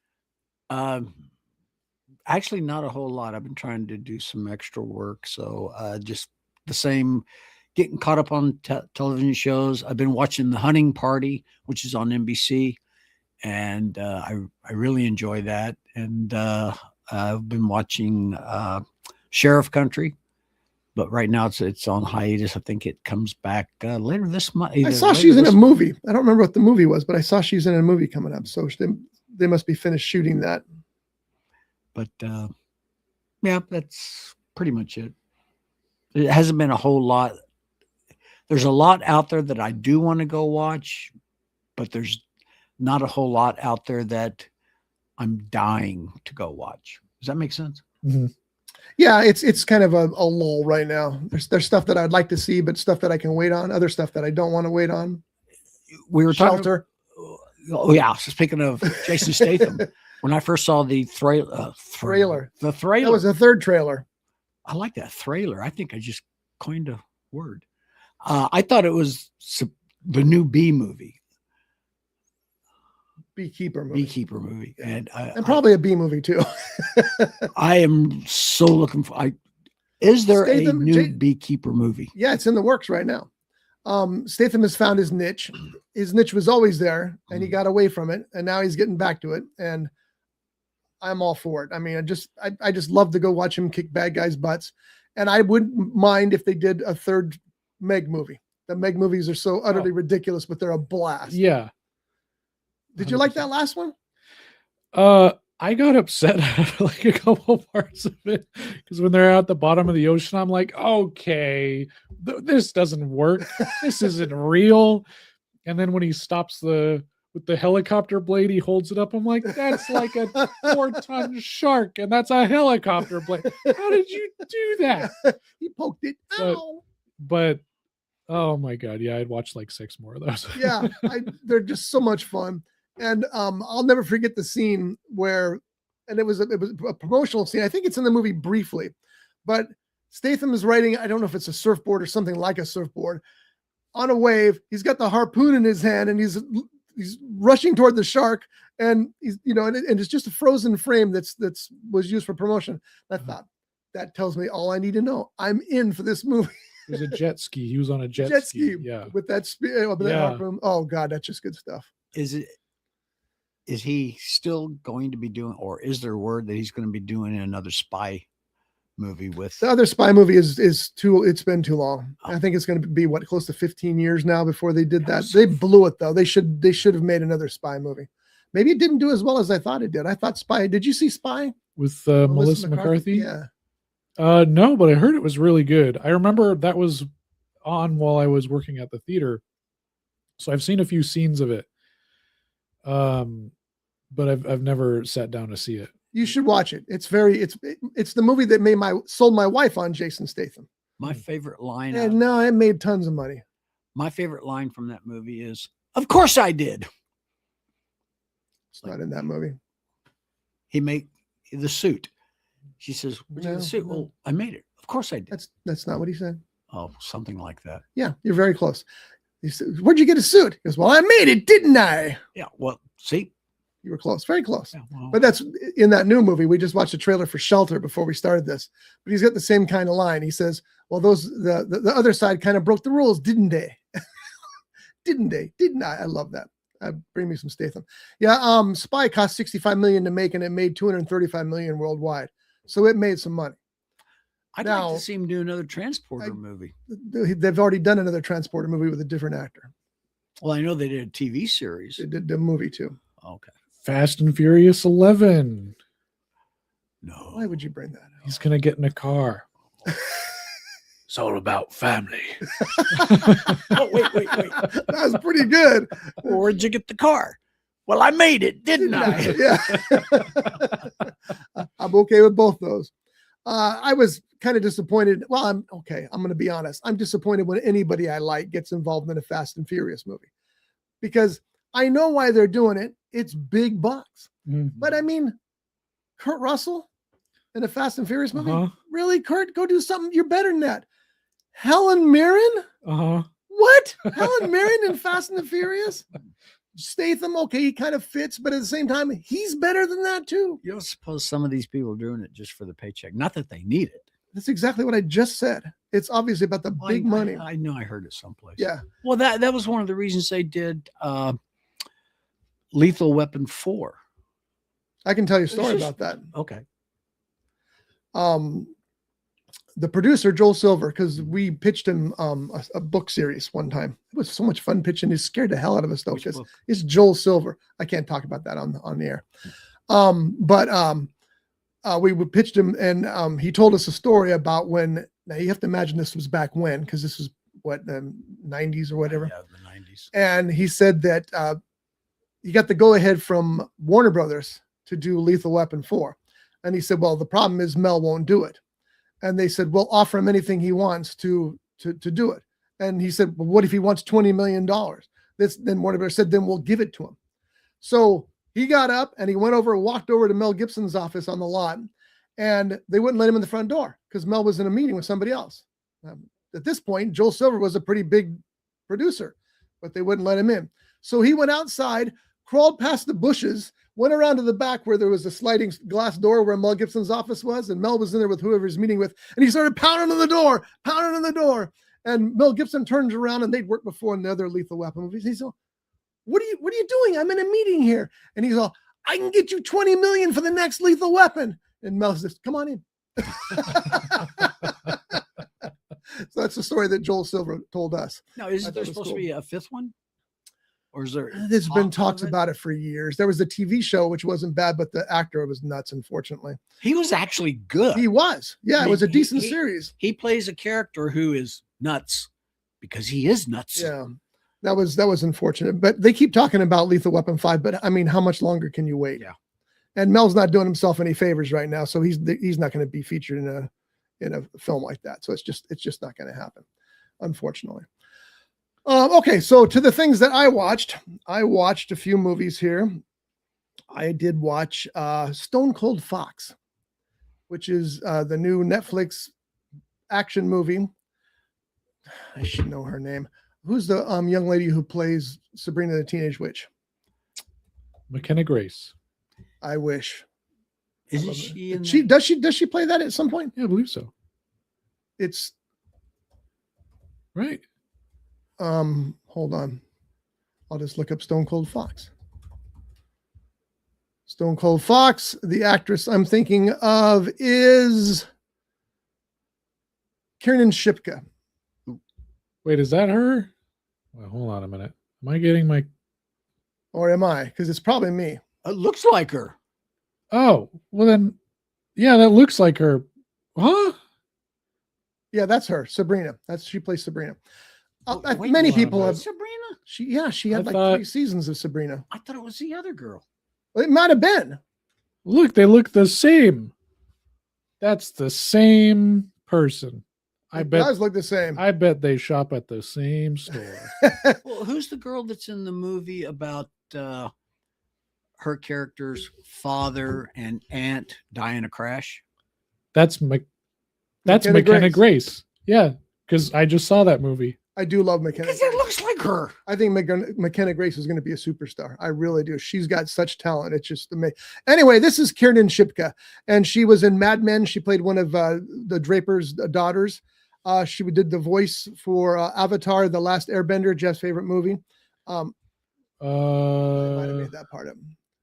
Actually, not a whole lot. I've been trying to do some extra work, so just the same, getting caught up on television shows. I've been watching The Hunting Party, which is on NBC, and I really enjoy that. And I've been watching Sheriff Country. But right now it's on hiatus. I think it comes back later this month. I saw she's in a movie. I don't remember what the movie was, but I saw she's in a movie coming up. So they must be finished shooting that. But yeah, that's pretty much it. It hasn't been a whole lot. There's a lot out there that I do want to go watch, but there's not a whole lot out there that I'm dying to go watch. Does that make sense? Mm-hmm. Yeah, it's kind of a lull right now. There's stuff that I'd like to see, but stuff that I can wait on. Other stuff that I don't want to wait on. We were Shelter. Oh yeah. So speaking of Jason Statham, when I first saw the trailer, That was the third trailer. I like that trailer. I think I just coined a word. I thought it was the new Bee movie. Beekeeper movie, and probably a B movie too. I am so looking for. Is there a new Beekeeper movie? Yeah, it's in the works right now. Statham has found his niche. His niche was always there, and he got away from it, and now he's getting back to it. And I'm all for it. I mean, I just love to go watch him kick bad guys' butts, and I wouldn't mind if they did a third Meg movie. The Meg movies are so utterly ridiculous, but they're a blast. Yeah. Did you like that last one? I got upset at like a couple parts of it because when they're at the bottom of the ocean, I'm like, okay, this doesn't work. This isn't real. And then when he stops with the helicopter blade, he holds it up. I'm like, that's like a 4-ton shark, and that's a helicopter blade. How did you do that? He poked it. But- Ow. But oh my god, yeah, I'd watch like 6 more of those. Yeah, they're just so much fun. And I'll never forget the scene where, and it was a promotional scene. I think it's in the movie briefly, but Statham is riding, I don't know if it's a surfboard or something like a surfboard, on a wave. He's got the harpoon in his hand, and he's rushing toward the shark, and he's, and it's just a frozen frame that's was used for promotion. I thought, that tells me all I need to know. I'm in for this movie. It was a jet ski. He was on a jet ski. Yeah. With that harpoon. Oh god, that's just good stuff. Is he still going to be doing, or is there word that he's going to be doing another spy movie with? The other spy movie is too, it's been too long. I think it's going to be close to 15 years now before they did that. They blew it though. They should have made another spy movie. Maybe it didn't do as well as I thought it did. I thought Spy. Did you see Spy with Melissa McCarthy? Yeah. No, but I heard it was really good. I remember that was on while I was working at the theater, so I've seen a few scenes of it. But I've never sat down to see it. You should watch it. It's the movie that sold my wife on Jason Statham. My favorite line. And no, it made tons of money. My favorite line from that movie is, "Of course I did." It's not in that movie. He made the suit. She says, "The suit." No. Well, I made it. Of course I did. That's not what he said. Oh, something like that. Yeah, you're very close. He said, "Where'd you get a suit?" He goes, "Well, I made it, didn't I?" Yeah. Well, see, you were close, very close. Yeah, well, but that's in that new movie. We just watched a trailer for Shelter before we started this. But he's got the same kind of line. He says, "Well, the other side kind of broke the rules, didn't they?" Didn't they? Didn't I? I love that. Bring me some Statham. Yeah. Spy cost $65 million to make, and it made $235 million worldwide. So it made some money. I'd like to see him do another Transporter movie. They've already done another Transporter movie with a different actor. Well, I know they did a TV series. They did the movie too. Okay. Fast and Furious 11. No. Why would you bring that up? He's gonna get in a car. It's all about family. Oh, wait. That was pretty good. Well, where'd you get the car? Well, I made it, didn't I? Yeah. I'm okay with both those. I was kind of disappointed. Well, I'm okay. I'm going to be honest. I'm disappointed when anybody I like gets involved in a Fast and Furious movie, because I know why they're doing it. It's big bucks. Mm-hmm. But I mean, Kurt Russell in a Fast and Furious movie? Really, Kurt? Go do something. You're better than that. Helen Mirren? What? Helen Mirren in Fast and the Furious? Statham, okay, he kind of fits, but at the same time, he's better than that too. You don't suppose some of these people are doing it just for the paycheck? Not that they need it. That's exactly what I just said. It's obviously about the big money. I know I heard it someplace. Yeah. Well, that was one of the reasons they did Lethal Weapon 4. I can tell you a story about that. Okay. The producer, Joel Silver, because we pitched him a book series one time. It was so much fun pitching. He scared the hell out of us though, because it's Joel Silver. I can't talk about that on the air. We pitched him, and he told us a story about when. Now you have to imagine this was back when, because this was what, the 90s or whatever. Yeah, the 90s. And he said that he got the go ahead from Warner Brothers to do Lethal Weapon 4, and he said, well, the problem is Mel won't do it. And they said, we'll offer him anything he wants to do it. And he said, well, what if he wants $20 million? Then Warner Brothers said, then we'll give it to him. So he got up and he walked over to Mel Gibson's office on the lot, and they wouldn't let him in the front door because Mel was in a meeting with somebody else. At this point, Joel Silver was a pretty big producer, but they wouldn't let him in. So he went outside, crawled past the bushes, went around to the back where there was a sliding glass door where Mel Gibson's office was, and Mel was in there with whoever he's meeting with, and he started pounding on the door. And Mel Gibson turns around, and they'd worked before in the other Lethal Weapon movies. He's all, what are you doing? I'm in a meeting here. And he's all, I can get you $20 million for the next Lethal Weapon. And Mel says, come on in. So that's the story that Joel Silver told us. Now, is there supposed to be a fifth one? or is there? There's been talk talks about it for years. There was a TV show which wasn't bad, but the actor was nuts, unfortunately. He was actually good. He was. Yeah, it was a decent series. He plays a character who is nuts because he is nuts. Yeah. That was unfortunate. But they keep talking about Lethal Weapon 5, but I mean, how much longer can you wait? Yeah. And Mel's not doing himself any favors right now, so he's not going to be featured in a film like that. So it's just not going to happen, unfortunately. Okay, so to the things that I watched a few movies here. I did watch Stone Cold Fox, which is the new Netflix action movie. I should know her name. Who's the young lady who plays Sabrina the Teenage Witch? McKenna Grace. I wish. Isn't she? Does she play that at some point? Yeah, I believe so. It's right. Hold on. I'll just look up Stone Cold Fox. Stone Cold Fox. The actress I'm thinking of is Kiernan Shipka. Wait, is that her? Well, hold on a minute. Am I getting my? Or am I? Because it's probably me. It looks like her. Oh, well then, yeah, that looks like her. Huh? Yeah, that's her. Sabrina. She plays Sabrina. Wait, many people have. Sabrina. She had 3 seasons of Sabrina. I thought it was the other girl. Well, it might have been. Look, they look the same. That's the same person. It does look the same. I bet they shop at the same store. Well, who's the girl that's in the movie about her character's father and aunt die in a crash? That's McKenna Grace. Yeah, because I just saw that movie. I do love McKenna. Because it looks like her. I think McKenna Grace is going to be a superstar. I really do. She's got such talent. It's just amazing. Anyway, this is Kiernan Shipka, and she was in Mad Men. She played one of the Draper's daughters. She did the voice for Avatar: The Last Airbender, Jeff's favorite movie. I might have made that part up.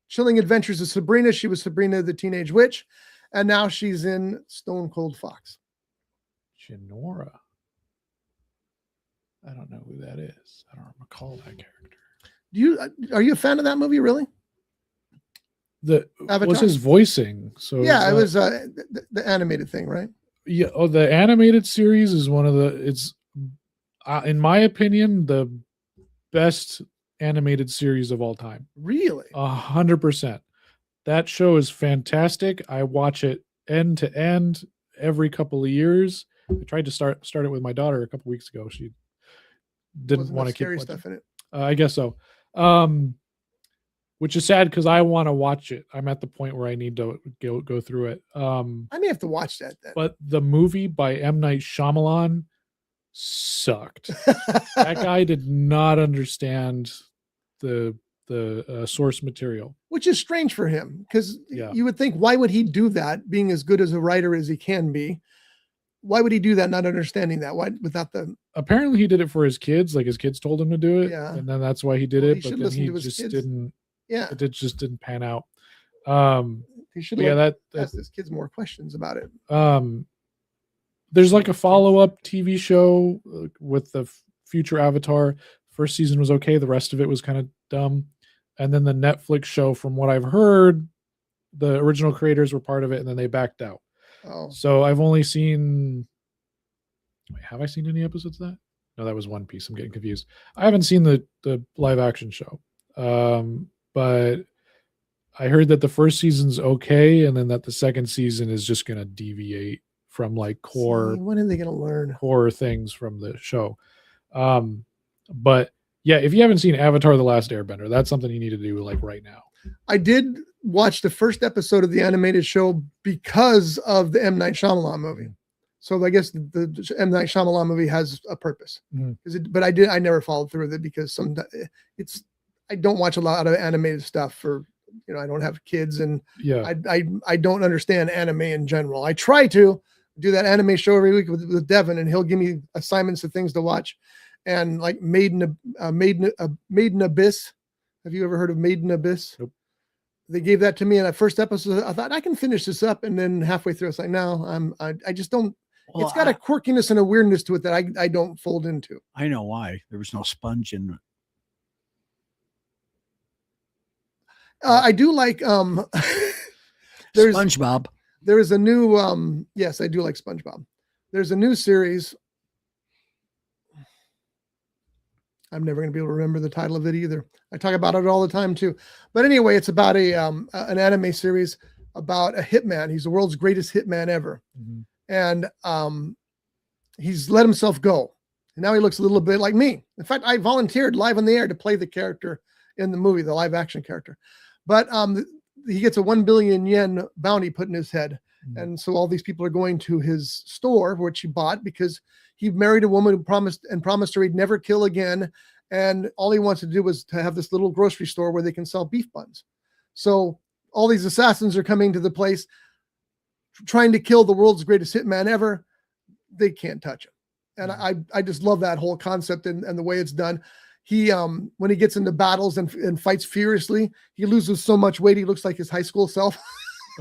Chilling Adventures of Sabrina. She was Sabrina the Teenage Witch, and now she's in Stone Cold Fox. Genora. I don't know who that is. I don't recall that character. Are you a fan of that movie? Really? Was his voicing? So yeah, it was the animated thing, right? Yeah. Oh, the animated series is one of it's in my opinion, the best animated series of all time. Really? 100%. That show is fantastic. I watch it end to end every couple of years. I tried to start it with my daughter a couple weeks ago. She didn't want to keep scary stuff in it. I guess so. Which is sad because I want to watch it. I'm at the point where I need to go through it. I may have to watch that then. But the movie by M. Night Shyamalan sucked. That guy did not understand the source material, which is strange for him because you would think, why would he do that? Being as good as a writer as he can be, why would he do that? Not understanding that. Why without the? Apparently, he did it for his kids. Like his kids told him to do it, and then that's why he did it. But then he just didn't. Yeah, it just didn't pan out. He should ask his kids more questions about it. There's like a follow-up TV show with the future Avatar. First season was okay. The rest of it was kind of dumb. And then the Netflix show, from what I've heard, the original creators were part of it and then they backed out. Oh. So I've only seen... Wait, have I seen any episodes of that? No, that was One Piece. I'm getting confused. I haven't seen the live action show. But I heard that the first season's okay and then that the second season is just going to deviate from like core... when are they going to learn? Core things from the show. But yeah, if you haven't seen Avatar: The Last Airbender, that's something you need to do like right now. I did watch the first episode of the animated show because of the M. Night Shyamalan movie. So I guess the M. Night Shyamalan movie has a purpose. But I never followed through with it because I don't watch a lot of animated stuff for, I don't have kids and I don't understand anime in general. I try to do that anime show every week with Devin, and he'll give me assignments of things to watch. And like Maiden Abyss. Have you ever heard of Maiden Abyss? Nope. They gave that to me in that first episode. I thought I can finish this up, and then halfway through, it's like, no, I just don't. Well, it's got a quirkiness and a weirdness to it that I don't fold into. I know why. There was no sponge in I do like there's SpongeBob. there is a new yes, I do like SpongeBob. There's a new series. I'm never going to be able to remember the title of it either. I talk about it all the time too. But anyway, it's about an anime series about a hitman. He's the world's greatest hitman ever. Mhm. And he's let himself go. And now he looks a little bit like me. In fact, I volunteered live on the air to play the character in the movie, the live action character. But he gets a 1 billion yen bounty put in his head. Mhm. And so all these people are going to his store, which he bought because he married a woman who promised her he'd never kill again. And all he wants to do was to have this little grocery store where they can sell beef buns. So all these assassins are coming to the place trying to kill the world's greatest hitman ever. They can't touch him. And I just love that whole concept and the way it's done. He when he gets into battles and fights furiously, he loses so much weight he looks like his high school self.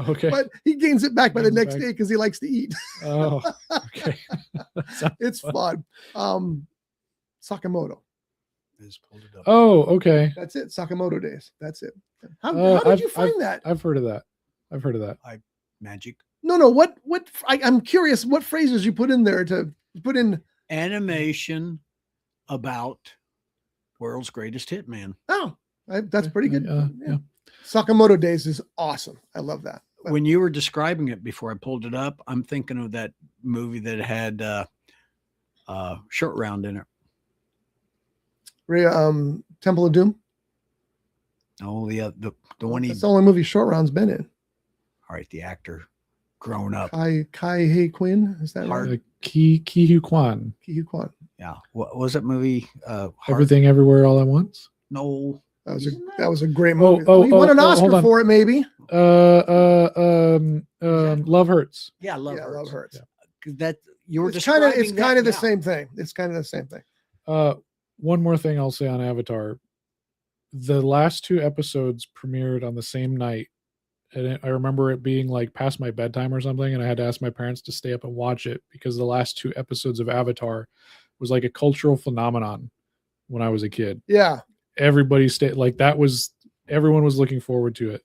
Okay. But he gains it back by the Gains it next back. day because he likes to eat. Oh, okay. Sounds It's fun. Sakamoto. Just pulled it up. Oh, okay. That's it. Sakamoto days. That's it. How did you find that? I've heard of that. I've heard of that. Magic. No. What? I'm curious. What phrases you put in there to put in? Animation about world's greatest hitman. Oh, that's pretty good. Yeah. Sakamoto days is awesome. I love that. When you were describing it before I pulled it up, I'm thinking of that movie that had Short Round in it. Temple of Doom. Oh, the one he. That's the only movie Short Round's been in. All right, the actor, grown up. Kai Hei Quinn. Is that right? Ki Hu Kwan. Ki Hu Kwan. Yeah. What was that movie? Everything Everywhere All at Once. No. That was a great movie. Oh, He won an Oscar hold on. for it, maybe. Love Hurts. Yeah, Love Yeah, Hurts. Love Hurts. That you were It's kind of the yeah. same thing. It's kind of the same thing. One more thing I'll say on Avatar. The last 2 episodes premiered on the same night. And I remember it being like past my bedtime or something. And I had to ask my parents to stay up and watch it because the last 2 episodes of Avatar was like a cultural phenomenon when I was a kid. Yeah. Everybody stayed like that everyone was looking forward to it.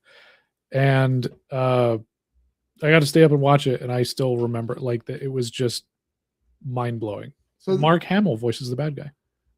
And I got to stay up and watch it. And I still remember like that. It was just mind blowing. So Mark Hamill voices the bad guy.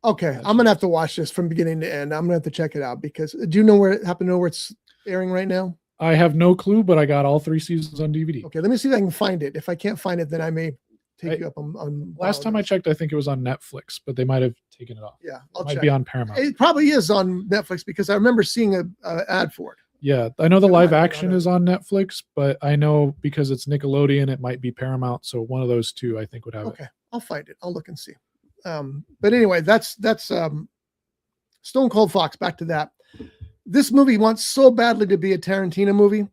Okay. I'm going to have to watch this from beginning to end. I'm going to have to check it out because do you know happen to know where it's airing right now? I have no clue, but I got all 3 seasons on DVD. Okay. Let me see if I can find it. If I can't find it, then I may take you up on last time I checked, I think it was on Netflix, but they might have taken it off. Yeah. It might be on Paramount. It probably is on Netflix because I remember seeing a ad for it. Yeah. I know the live action is on Netflix, but I know because it's Nickelodeon, it might be Paramount. So one of those 2, I think, would have it. Okay. I'll find it. I'll look and see. But anyway, that's Stone Cold Fox. Back to that. This movie wants so badly to be a Tarantino movie.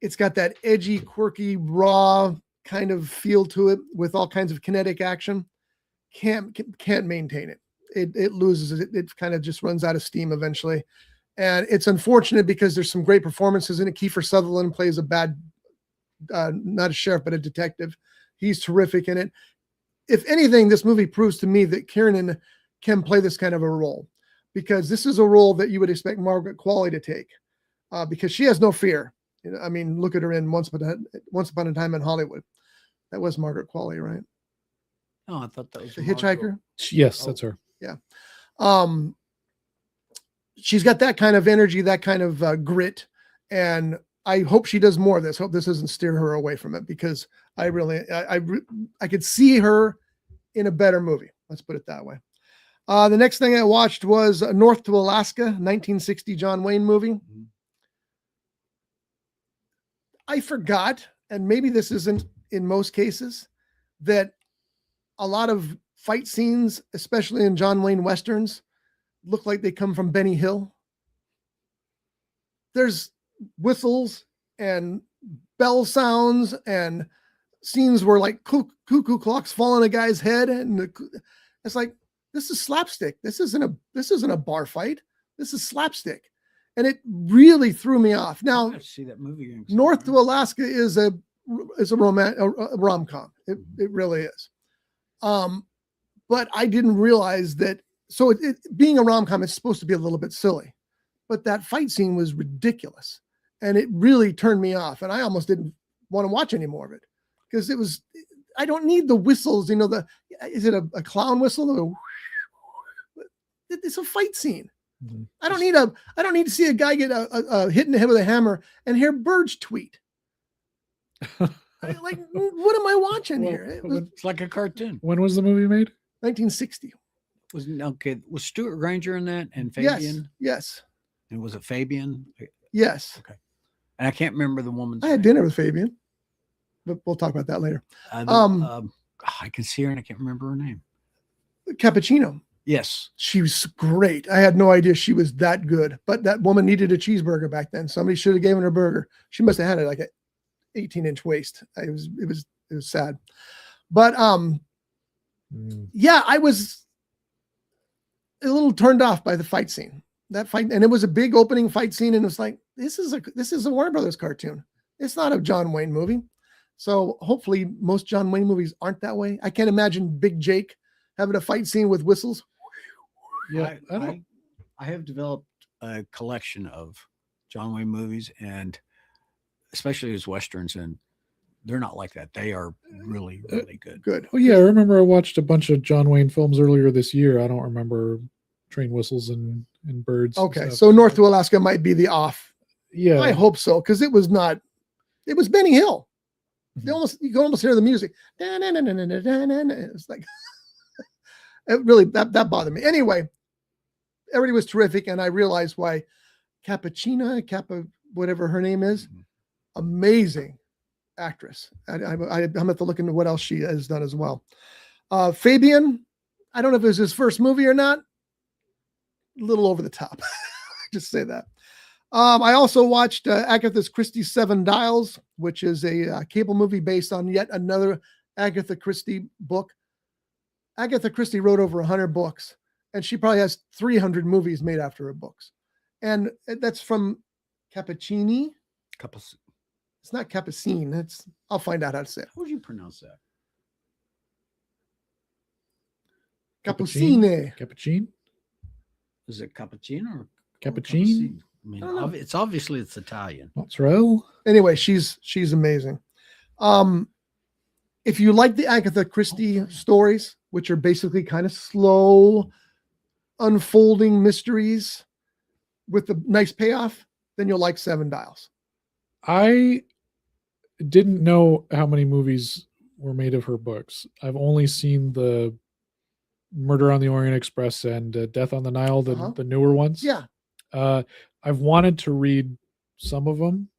It's got that edgy, quirky, raw kind of feel to it with all kinds of kinetic action. Can't maintain it. It loses it. It kind of just runs out of steam eventually. And it's unfortunate because there's some great performances in it. Kiefer Sutherland plays a bad, not a sheriff, but a detective. He's terrific in it. If anything, this movie proves to me that Kiernan can play this kind of a role because this is a role that you would expect Margaret Qualley to take because she has no fear. You know, I mean, look at her in Once Upon a Time in Hollywood. That was Margaret Qualley, right? Oh, I thought that was The Hitchhiker. Yes, that's her. Yeah. She's got that kind of energy, that kind of grit, and I hope she does more of this. Hope this doesn't steer her away from it because I could see her in a better movie. Let's put it that way. The next thing I watched was North to Alaska, 1960 John Wayne movie. Mm-hmm. I forgot, and maybe this isn't in most cases, that a lot of fight scenes, especially in John Wayne Westerns, look like they come from Benny Hill. There's whistles and bell sounds and scenes where like cuckoo clocks fall on a guy's head. And it's like, this is slapstick. This isn't a bar fight. This is slapstick. And it really threw me off. Now, see that movie. North to Alaska is a rom-com. It really is. But I didn't realize that. So it being a rom-com, it's supposed to be a little bit silly. but that fight scene was ridiculous. And it really turned me off. And I almost didn't want to watch any more of it because I don't need the whistles. Is it a clown whistle? It's a fight scene. Mm-hmm. I don't need to see a guy get a hit in the head with a hammer and hear birds tweet. What am I watching here? It's like a cartoon. When was the movie made? 1960. Was Stuart Granger in that and Fabian? Yes. And was it Fabian? Yes. Okay. And I can't remember the woman's I had name. dinner with Fabian, but we'll talk about that later. I can see her and I can't remember her name. Cappuccino. Yes. She was great. I had no idea she was that good, but that woman needed a cheeseburger back then. Somebody should have given her a burger. She must have had it like an 18-inch waist. It was sad. But yeah, I was a little turned off by the fight scene. That fight, and it was a big opening fight scene, and it was like, this is a Warner Brothers cartoon. It's not a John Wayne movie. So hopefully most John Wayne movies aren't that way. I can't imagine Big Jake having a fight scene with whistles. Yeah, I have developed a collection of John Wayne movies, and especially his westerns, and they're not like that. They are really, really good. Good. Oh yeah, I remember I watched a bunch of John Wayne films earlier this year. I don't remember train whistles and birds. Okay, so North to Alaska might be the off. Yeah, I hope so, because it was Benny Hill. You can almost hear the music. It's like it really that bothered me. Anyway, everybody was terrific, and I realized why Kappa, whatever her name is, amazing actress. I'm going to have to look into what else she has done as well. Fabian, I don't know if it was his first movie or not. A little over the top. Just say that. I also watched Agatha Christie's Seven Dials, which is a cable movie based on yet another Agatha Christie book. Agatha Christie wrote over 100 books, and she probably has 300 movies made after her books. And that's from Cappuccini. It's not Capucine. I'll find out how to say it. How would you pronounce that? Cappuccine. Cappuccine? Is it cappuccino or Cappuccine? I mean, it's obviously Italian. Mozzarella. Anyway, she's amazing. If you like the Agatha Christie stories, which are basically kind of slow, unfolding mysteries with a nice payoff, then you'll like Seven Dials. I didn't know how many movies were made of her books. I've only seen the Murder on the Orient Express and Death on the Nile, the newer ones. Yeah. I've wanted to read some of them.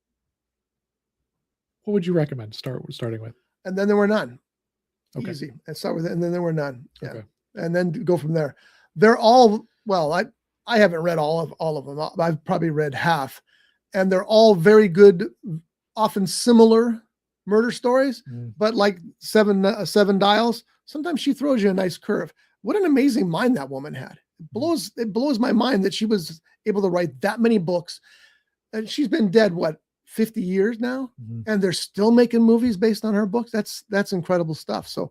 What would you recommend starting with? And Then There Were None. Okay. Easy. And start with it. And Then There Were None. Yeah. Okay. And then go from there. They're all, well, I haven't read all of them. I've probably read half. And they're all very good, often similar murder stories, but like Seven Dials, sometimes she throws you a nice curve. What an amazing mind that woman had. It blows my mind that she was able to write that many books. And she's been dead, 50 years now? And they're still making movies based on her books. That's incredible stuff. So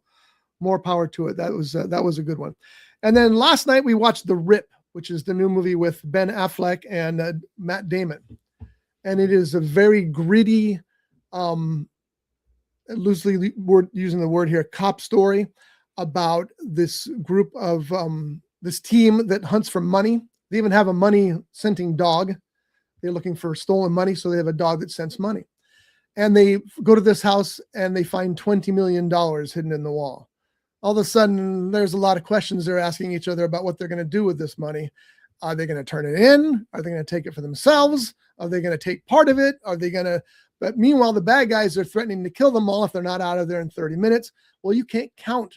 more power to it. That was a good one. And then last night we watched The Rip, which is the new movie with Ben Affleck and Matt Damon. And it is a very gritty, loosely using the word here, cop story about this group of this team that hunts for money. They even have a money scenting dog. They're looking for stolen money, so they have a dog that scents money. And they go to this house and they find $20 million hidden in the wall. All of a sudden, there's a lot of questions they're asking each other about what they're going to do with this money. Are they going to turn it in? Are they going to take it for themselves? Are they going to take part of it? Are they going to? But meanwhile, the bad guys are threatening to kill them all if they're not out of there in 30 minutes. Well, you can't count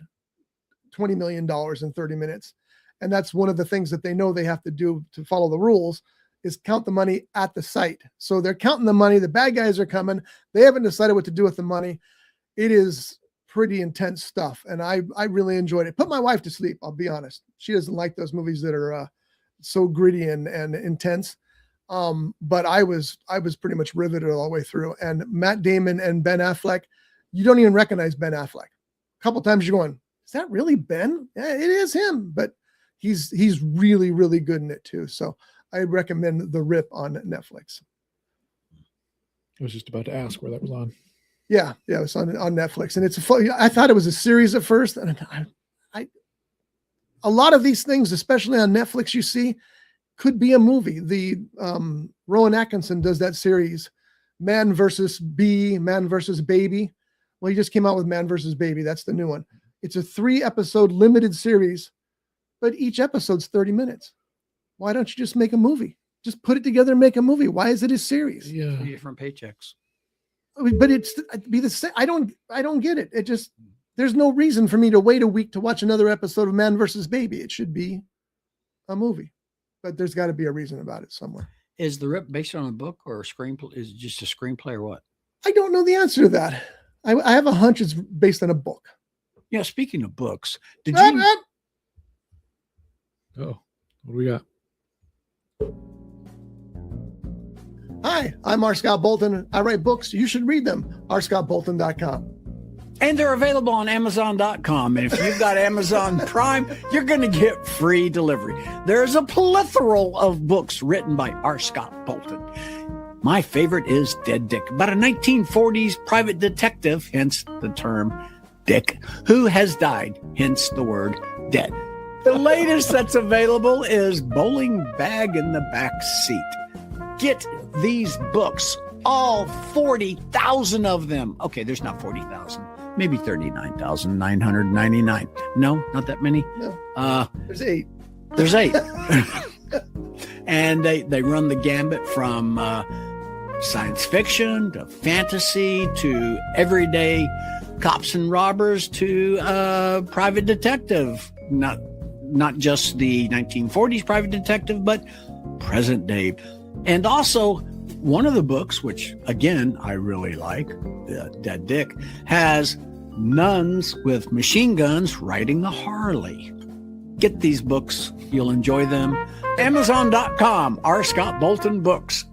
$20 million in 30 minutes. And that's one of the things that they know they have to do to follow the rules is count the money at the site. So they're counting the money. The bad guys are coming. They haven't decided what to do with the money. It is pretty intense stuff. And I really enjoyed it. Put my wife to sleep. I'll be honest. She doesn't like those movies that are so gritty and intense. But I was pretty much riveted all the way through. And Matt Damon and Ben Affleck, you don't even recognize Ben Affleck. A couple times you're going, is that really Ben? Yeah, it is him. But he's really, really good in it too. So I recommend The Rip on Netflix. I was just about to ask where that was on. Yeah, it's on Netflix, and it's I thought it was a series at first, and I a lot of these things, especially on Netflix, you see, could be a movie. The Rowan Atkinson does that series, Man versus Bee, Man versus Baby. Well, he just came out with Man versus Baby. That's the new one. It's a 3-episode limited series, but each episode's 30 minutes. Why don't you just make a movie? Just put it together and make a movie. Why is it a series? Yeah. 3 different paychecks. But it'd be the same. I don't get it. It just, there's no reason for me to wait a week to watch another episode of Man versus Baby. It should be a movie, but there's got to be a reason about it somewhere. Is The Rip based on a book or a screenplay? Is it just a screenplay or what? I don't know the answer to that. I have a hunch it's based on a book. Yeah. Speaking of books, did you? Oh, what do we got? Hi, I'm R. Scott Bolton. I write books. You should read them. rscottbolton.com. And they're available on Amazon.com. And if you've got Amazon Prime, you're going to get free delivery. There's a plethora of books written by R. Scott Bolton. My favorite is Dead Dick, about a 1940s private detective, hence the term Dick, who has died, hence the word dead. The latest that's available is Bowling Bag in the Back Seat. Get these books, all 40,000 of them. Okay, there's not 40,000, maybe 39,999. No, not that many. No. There's 8. There's 8. And they run the gambit from science fiction to fantasy to everyday cops and robbers to private detective. Not just the 1940s private detective, but present day. And also, one of the books, which again I really like, Dead Dick, has nuns with machine guns riding the Harley. Get these books. You'll enjoy them. Amazon.com, R. Scott Bolton Books.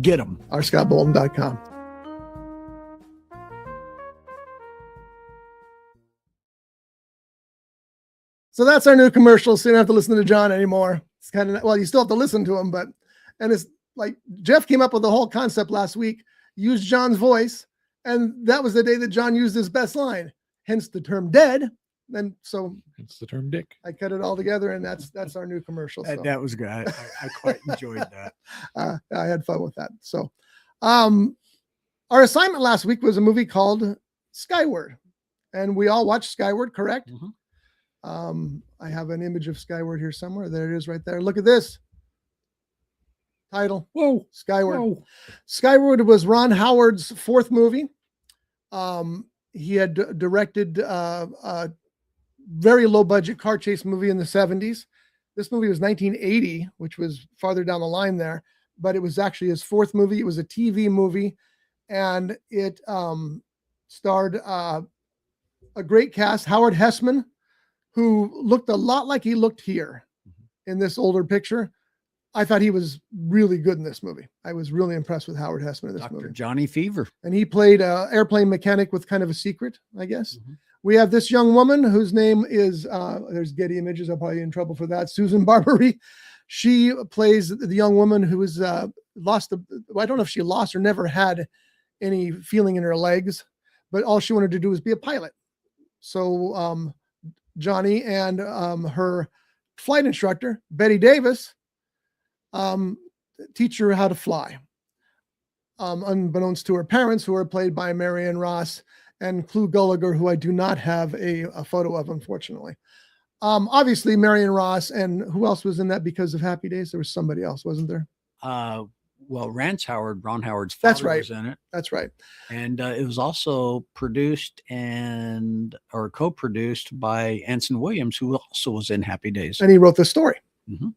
Get them. rscottbolton.com. So that's our new commercial. So you don't have to listen to John anymore. It's kind of, well, you still have to listen to him, and it's like Jeff came up with the whole concept last week, used John's voice, and that was the day that John used his best line, hence the term dead. And so It's the term dick. I cut it all together, and that's our new commercial. So. That was good. I quite enjoyed that. I had fun with that. So our assignment last week was a movie called Skyward, and we all watched Skyward, correct? Mm-hmm. I have an image of Skyward here somewhere. There it is right there. Look at this. Title. Whoa. Skyward. Whoa. Skyward was Ron Howard's 4th movie. He had directed a very low budget car chase movie in the 70s. This movie was 1980, which was farther down the line there, but it was actually his 4th movie. It was a TV movie, and it starred a great cast. Howard Hessman, who looked a lot like he looked here in this older picture. I thought he was really good in this movie. I was really impressed with Howard Hessman in this Dr. movie. Johnny Fever. And he played an airplane mechanic with kind of a secret, I guess. Mm-hmm. We have this young woman whose name is, there's Getty Images. I'll probably get in trouble for that. Susan Barbary. She plays the young woman who was I don't know if she lost or never had any feeling in her legs, but all she wanted to do was be a pilot. So Johnny and her flight instructor, Betty Davis, teach her how to fly. Unbeknownst to her parents, who are played by Marianne Ross and Clu Gulager, who I do not have a photo of, unfortunately. Obviously, Marianne Ross, and who else was in that because of Happy Days? There was somebody else, wasn't there? Well, Ron Howard's father That's right. was in it. That's right. And it was also produced or co-produced by Anson Williams, who also was in Happy Days. And he wrote the story. Mm-hmm.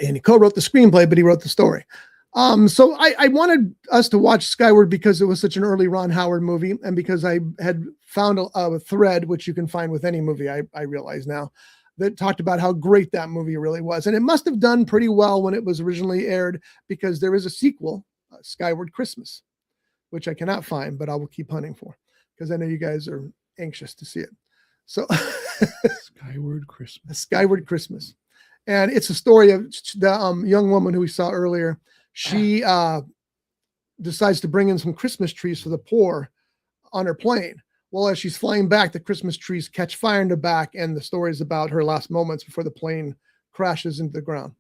And he co-wrote the screenplay, but he wrote the story. So I wanted us to watch Skyward because it was such an early Ron Howard movie, and because I had found a thread, which you can find with any movie, I realize now, that talked about how great that movie really was. And it must have done pretty well when it was originally aired, because there is a sequel, Skyward Christmas, which I cannot find, but I will keep hunting for, because I know you guys are anxious to see it. So Skyward Christmas. Skyward Christmas. And it's a story of the young woman who we saw earlier. She decides to bring in some Christmas trees for the poor on her plane. Well, as she's flying back, the Christmas trees catch fire in the back, and the story is about her last moments before the plane crashes into the ground.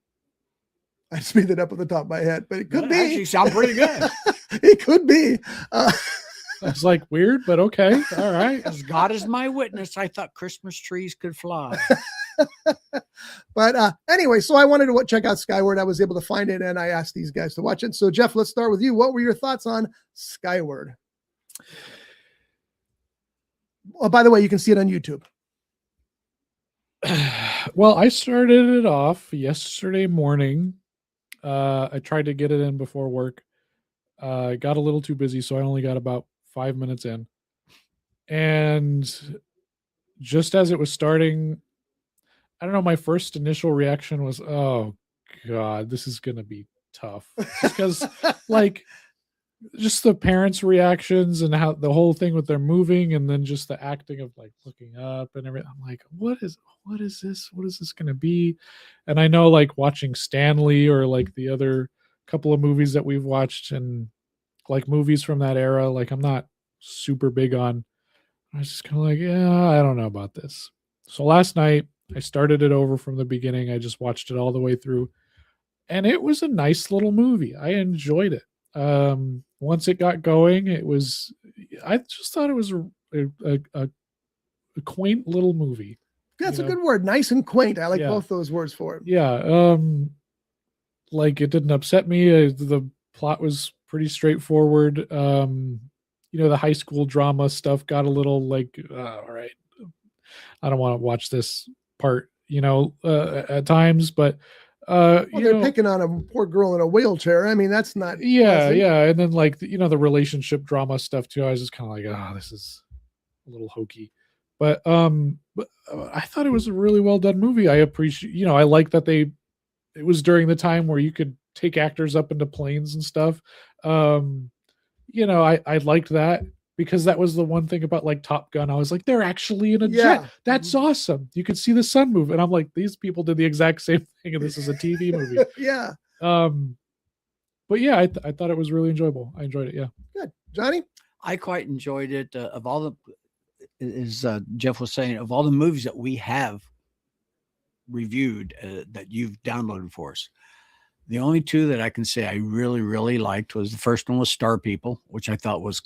I just made it up at the top of my head, but it could be. Actually sound pretty good. It could be. It's like weird, but okay. All right. As God is my witness, I thought Christmas trees could fly. But anyway, so I wanted to check out Skyward. I was able to find it, and I asked these guys to watch it. So, Jeff, let's start with you. What were your thoughts on Skyward? Oh, by the way, you can see it on YouTube. Well, I started it off yesterday morning. I tried to get it in before work. I got a little too busy, so I only got about 5 minutes in. And just as it was starting, I don't know, my first initial reaction was, oh, God, this is going to be tough. Because, like, just the parents' reactions and how the whole thing with their moving and then just the acting of like looking up and everything. I'm like, what is this? What is this going to be? And I know like watching Stanley or like the other couple of movies that we've watched and like movies from that era, like I'm not super big on. I was just kind of like, yeah, I don't know about this. So last night I started it over from the beginning. I just watched it all the way through and it was a nice little movie. I enjoyed it. Once it got going, I just thought it was a quaint little movie. That's a good word. Nice and quaint. I like both those words for it. Yeah. Like it didn't upset me. The plot was pretty straightforward. The high school drama stuff got a little like, all right, I don't want to watch this part, at times, but they're picking on a poor girl in a wheelchair. I mean, that's not pleasant. And then like the relationship drama stuff too. I was just kind of like, this is a little hokey, but I thought it was a really well done movie. I appreciate, I like that it was during the time where you could take actors up into planes and stuff. I liked that. Because that was the one thing about like Top Gun. I was like, they're actually in a jet. That's awesome. You could see the sun move. And I'm like, these people did the exact same thing. And this is a TV movie. Yeah. But yeah, I thought it was really enjoyable. I enjoyed it. Yeah. Good. Johnny? I quite enjoyed it. Of all as Jeff was saying, of all the movies that we have reviewed that you've downloaded for us, the only two that I can say I really, really liked was the first one was Star People, which I thought was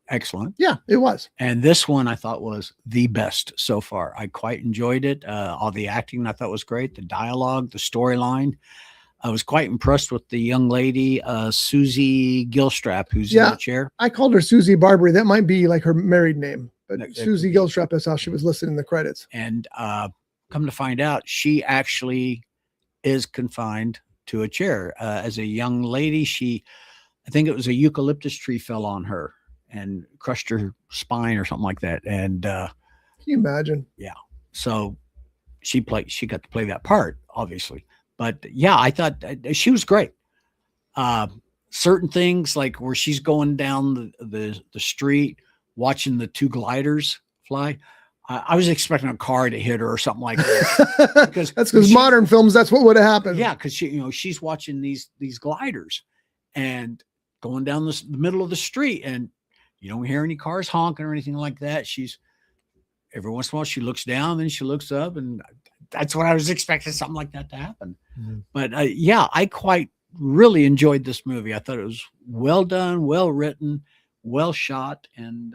excellent. Yeah, it was. And this one I thought was the best so far. I quite enjoyed it. All the acting I thought was great. The dialogue, the storyline. I was quite impressed with the young lady, Susie Gilstrap, who's in the chair. I called her Susie Barbary. That might be like her married name, but Susie Gilstrap is how she was listed in the credits. And come to find out, she actually is confined to a chair. As a young lady, I think it was a eucalyptus tree fell on her and crushed her spine or something like that. And can you imagine? Yeah. So she got to play that part, obviously. But yeah, I thought she was great. Certain things like where she's going down the street, watching the two gliders fly. I was expecting a car to hit her or something like that. Because modern films, that's what would have happened. Yeah, because she's watching these gliders and going down the middle of the street, and you don't hear any cars honking or anything like that. Every once in a while she looks down, then she looks up, and that's what I was expecting, something like that to happen. Mm-hmm. But I quite really enjoyed this movie. I thought it was well done, well written, well shot, and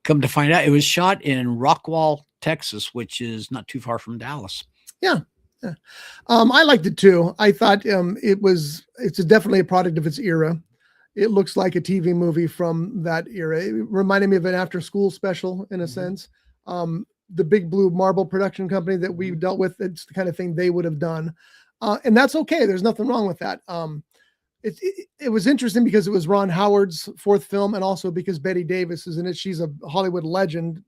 come to find out, it was shot in Rockwall, Texas, which is not too far from Dallas. Yeah. I liked it too. I thought it's definitely a product of its era. It looks like a TV movie from that era. It reminded me of an after school special in a sense. The Big Blue Marble production company that we dealt with, it's the kind of thing they would have done. And that's okay. There's nothing wrong with that. It was interesting because it was Ron Howard's fourth film, and also because Bette Davis is in it. She's a Hollywood legend,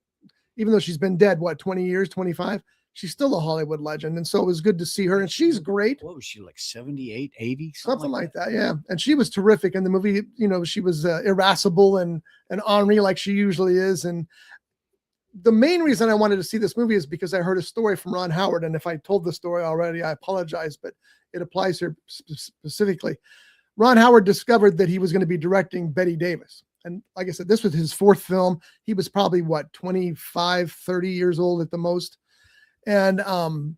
even though she's been dead, 20 years, 25? She's still a Hollywood legend. And so it was good to see her. And she's great. What was she, like 78, 80? Something like that. Yeah. And she was terrific in the movie. She was irascible and ornery like she usually is. And the main reason I wanted to see this movie is because I heard a story from Ron Howard. And if I told the story already, I apologize, but it applies here specifically. Ron Howard discovered that he was going to be directing Bette Davis. And like I said, this was his fourth film. He was probably 25, 30 years old at the most. And all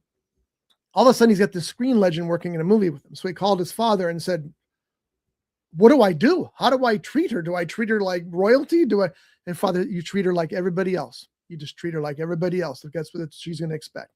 of a sudden he's got this screen legend working in a movie with him. So he called his father and said, what do I do? How do I treat her? Do I treat her like royalty? And father, you treat her like everybody else. You just treat her like everybody else. That's what she's going to expect.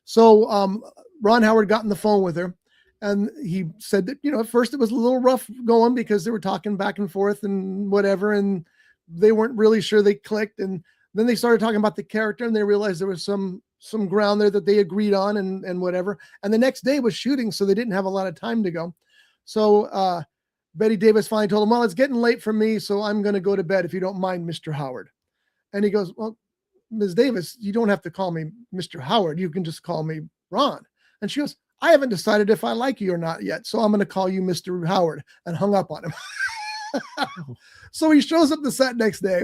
So Ron Howard got on the phone with her, and he said that, at first it was a little rough going because they were talking back and forth and whatever, and they weren't really sure they clicked. And then they started talking about the character, and they realized there was some ground there that they agreed on and whatever. And the next day was shooting, so they didn't have a lot of time to go. So Bette Davis finally told him, well, it's getting late for me, so I'm going to go to bed if you don't mind, Mr. Howard. And he goes, well, Ms. Davis, you don't have to call me Mr. Howard. You can just call me Ron. And she goes, I haven't decided if I like you or not yet, so I'm going to call you Mr. Howard, and hung up on him. So he shows up the set next day,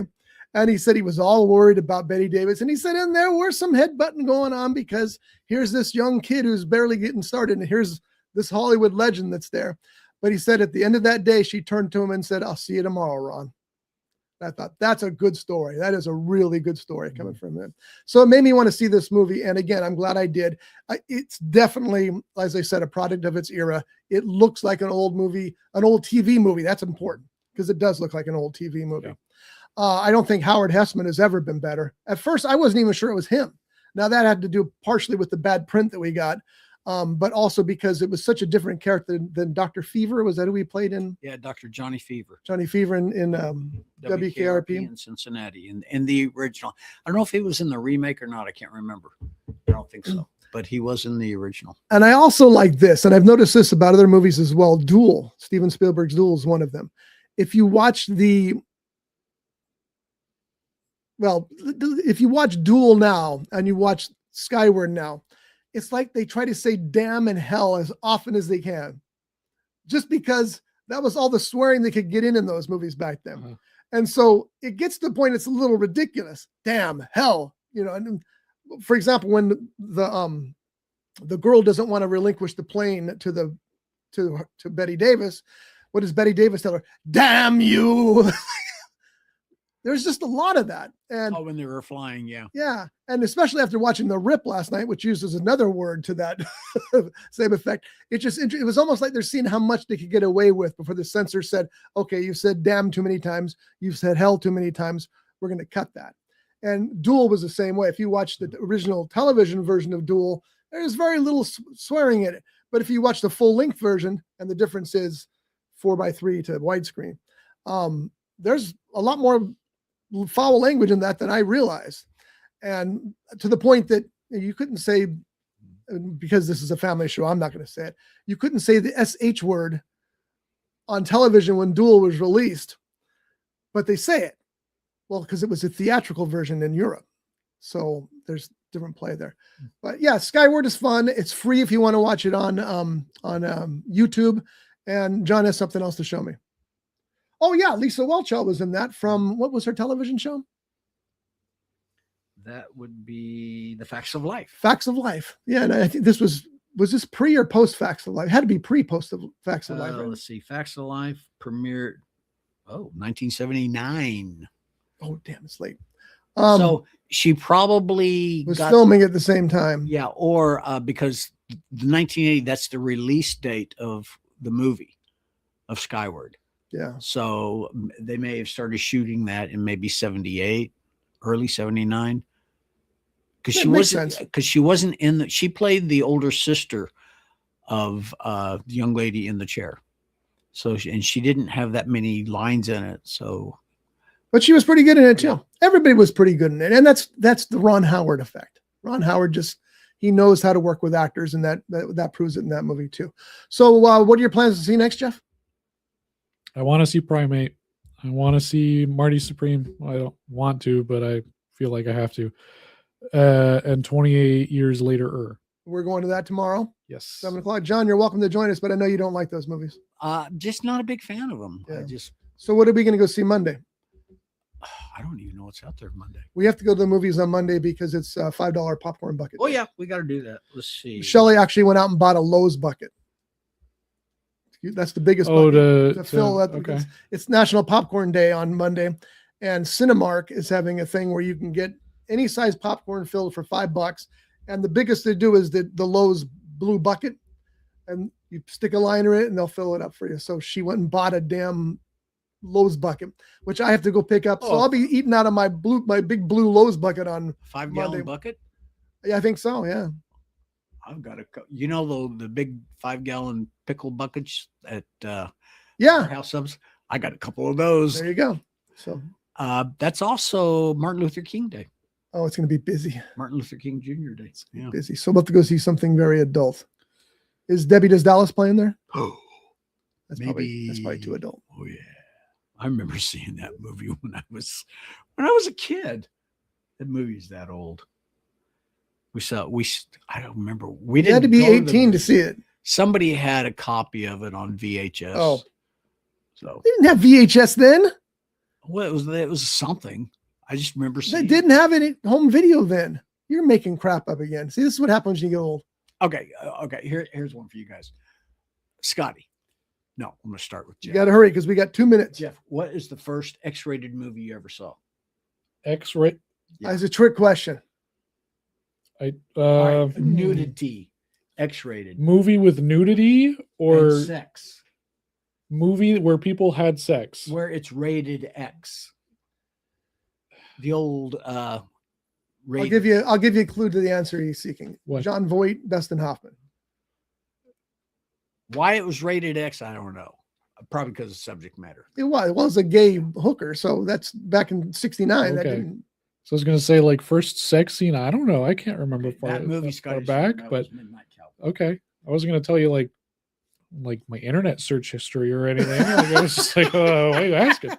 and he said he was all worried about Bette Davis. And he said, and there were some headbutting going on because here's this young kid who's barely getting started, and here's this Hollywood legend that's there. But he said at the end of that day, she turned to him and said, I'll see you tomorrow, Ron. I thought that's a good story. That is a really good story coming from him. So it made me want to see this movie. And again, I'm glad I did. It's definitely, as I said, a product of its era. It looks like an old movie, an old TV movie. That's important because it does look like an old TV movie. Yeah. I don't think Howard Hessman has ever been better. At first, I wasn't even sure it was him. Now that had to do partially with the bad print that we got. But also because it was such a different character than Dr. Fever. Was that who he played in? Yeah, Dr. Johnny Fever. Johnny Fever in WKRP in Cincinnati in the original. I don't know if he was in the remake or not. I can't remember. I don't think so. But he was in the original. And I also like this, and I've noticed this about other movies as well. Duel. Steven Spielberg's Duel is one of them. If you watch if you watch Duel now and you watch Skyward now, it's like they try to say damn and hell as often as they can, just because that was all the swearing they could get in those movies back then. Uh-huh. And so it gets to the point it's a little ridiculous. Damn, hell, and for example, when the girl doesn't want to relinquish the plane to Bette Davis, what does Bette Davis tell her? Damn you. There's just a lot of that. And when they were flying. Yeah. Yeah. And especially after watching The Rip last night, which uses another word to that same effect. It was almost like they're seeing how much they could get away with before the censor said, okay, you said damn too many times. You've said hell too many times. We're going to cut that. And Duel was the same way. If you watch the original television version of Duel, there's very little swearing in it. But if you watch the full length version, and the difference is 4:3 to widescreen, there's a lot more foul language in that than I realized. And to the point that you couldn't say, because this is a family show, I'm not going to say it. You couldn't say the SH word on television when Duel was released, but they say it. Well, because it was a theatrical version in Europe. So there's different play there. But yeah, Skyward is fun. It's free if you want to watch it on YouTube. And John has something else to show me. Oh yeah, Lisa Whelchel was in that from, what was her television show? That would be The Facts of Life. Facts of Life. Yeah, and I think this was this pre or post Facts of Life? It had to be post of Facts of Life. Right? Let's see. Facts of Life premiered, 1979. Oh, damn, it's late. So she probably was filming at the same time. Yeah, or because the 1980, that's the release date of the movie of Skyward. Yeah. So they may have started shooting that in maybe 78, early 79. Because she wasn't in she played the older sister of the young lady in the chair. So she didn't have that many lines in it. So, but she was pretty good in it too. Yeah. Everybody was pretty good in it, and that's the Ron Howard effect. Ron Howard he knows how to work with actors, and that proves it in that movie too. So, what are your plans to see next, Jeff? I want to see Primate. I want to see Marty Supreme. I don't want to, but I feel like I have to. And 28 Years Later. We're going to that tomorrow. Yes. 7:00. John, you're welcome to join us, but I know you don't like those movies. Just not a big fan of them. Yeah. So what are we going to go see Monday? I don't even know what's out there Monday. We have to go to the movies on Monday because it's a $5 popcorn bucket. Oh yeah, we got to do that. Let's see. Shelley actually went out and bought a Lowe's bucket. That's the biggest bucket to fill that. Okay. It's National Popcorn Day on Monday, and Cinemark is having a thing where you can get any size popcorn filled for $5. And the biggest they do is the Lowe's blue bucket, and you stick a liner in it and they'll fill it up for you. So she went and bought a damn Lowe's bucket, which I have to go pick up. So I'll be eating out of my big blue Lowe's bucket on 5-gallon bucket. Yeah, I think so. Yeah. I've got the big 5-gallon pickle buckets at House Subs. I got a couple of those. There you go. So that's also Martin Luther King Day. Oh, it's going to be busy. Martin Luther King Jr. Day. Yeah. Busy. So we'll have to go see something very adult. Is Debbie Does Dallas playing there? Oh, that's probably too adult. Oh yeah, I remember seeing that movie when I was a kid. That movie's that old. I don't remember. We didn't. You had to be 18 to see it. Somebody had a copy of it on VHS. Oh, so they didn't have VHS then. Well, it was something. I just remember seeing. They didn't have any home video then. You're making crap up again. See, this is what happens when you get old. Okay. Here's one for you guys. Scotty. No, I'm going to start with Jeff. You got to hurry because we got 2 minutes. Jeff, what is the first X-rated movie you ever saw? X-rated? Yeah. That's a trick question. Nudity. X-rated. Movie with nudity or and sex? Movie where people had sex. Where it's rated X. The old rated. I'll give you a clue to the answer he's seeking. What? John Voight, Dustin Hoffman. Why it was rated X, I don't know. Probably because of subject matter. It was a gay hooker, so that's back in '69. Okay. So I was going to say like first sex scene. I don't know. I can't remember that movie far back, but okay. I wasn't going to tell you like my internet search history or anything. I was just like, why are you asking?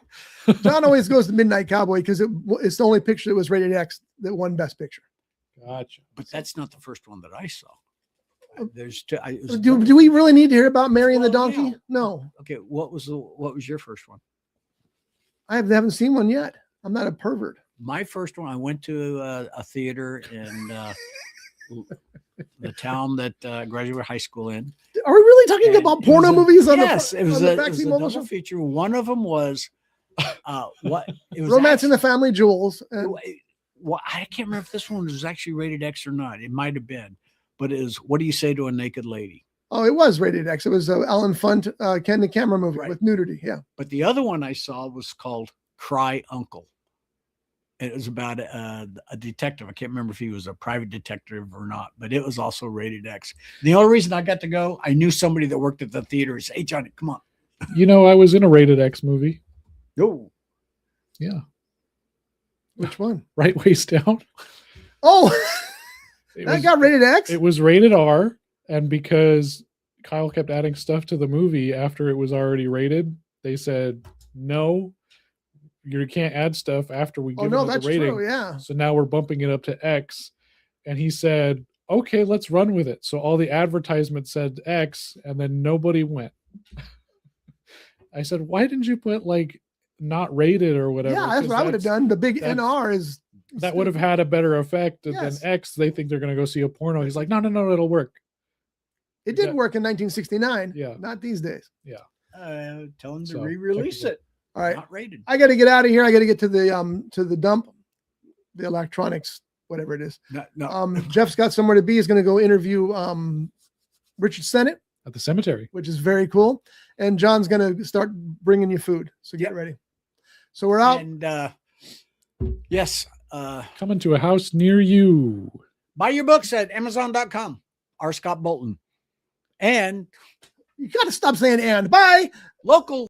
John always goes to Midnight Cowboy because it's the only picture that was rated X that won Best Picture. Gotcha. But that's not the first one that I saw. There's do we really need to hear about Mary and the Donkey? Yeah. No. Okay, what was your first one? I haven't seen one yet. I'm not a pervert. My first one, I went to a theater in the town that I graduated high school in. Are we really talking about porno movies? Yes, it was a double feature. One of them was Romance in the Family Jewels. Well, I can't remember if this one was actually rated X or not. It might have been, but it was What Do You Say to a Naked Lady? Oh, it was rated X. It was Alan Funt, Ken the Camera movie with nudity. Yeah. But the other one I saw was called Cry Uncle. It was about a detective. I can't remember if he was a private detective or not, but it was also rated X. The only reason I got to go, I knew somebody that worked at the theater. He said, "Hey, Johnny, come on." I was in a rated X movie. No. Yeah. Which one? Right Waist Down. Oh, that got rated X? It was rated R. And because Kyle kept adding stuff to the movie after it was already rated, they said, no, you can't add stuff after we give it the rating. True, yeah. So now we're bumping it up to X. And he said, okay, let's run with it. So all the advertisements said X, and then nobody went. I said, why didn't you put like not rated or whatever? Yeah, that's what I would have done. The big NR is... That would have had a better effect than X. They think they're going to go see a porno. He's like, no, it'll work. It did work in 1969. Yeah. Not these days. Yeah. Tell them to re-release it. All right. Not rated. I got to get out of here. I got to get to the dump, the electronics, whatever it is. No. Jeff's got somewhere to be. He's going to go interview Richard Sennett at the cemetery, which is very cool. And John's going to start bringing you food. So get ready. So we're out. And yes. Coming to a house near you. Buy your books at Amazon.com. R. Scott Bolton. And you got to stop saying and. Bye. Local.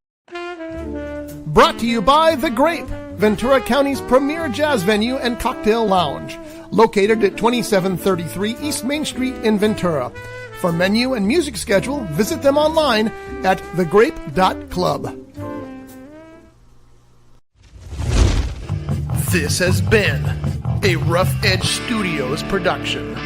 Brought to you by The Grape, Ventura County's premier jazz venue and cocktail lounge. Located at 2733 East Main Street in Ventura. For menu and music schedule, visit them online at thegrape.club. This has been a Rough Edge Studios production.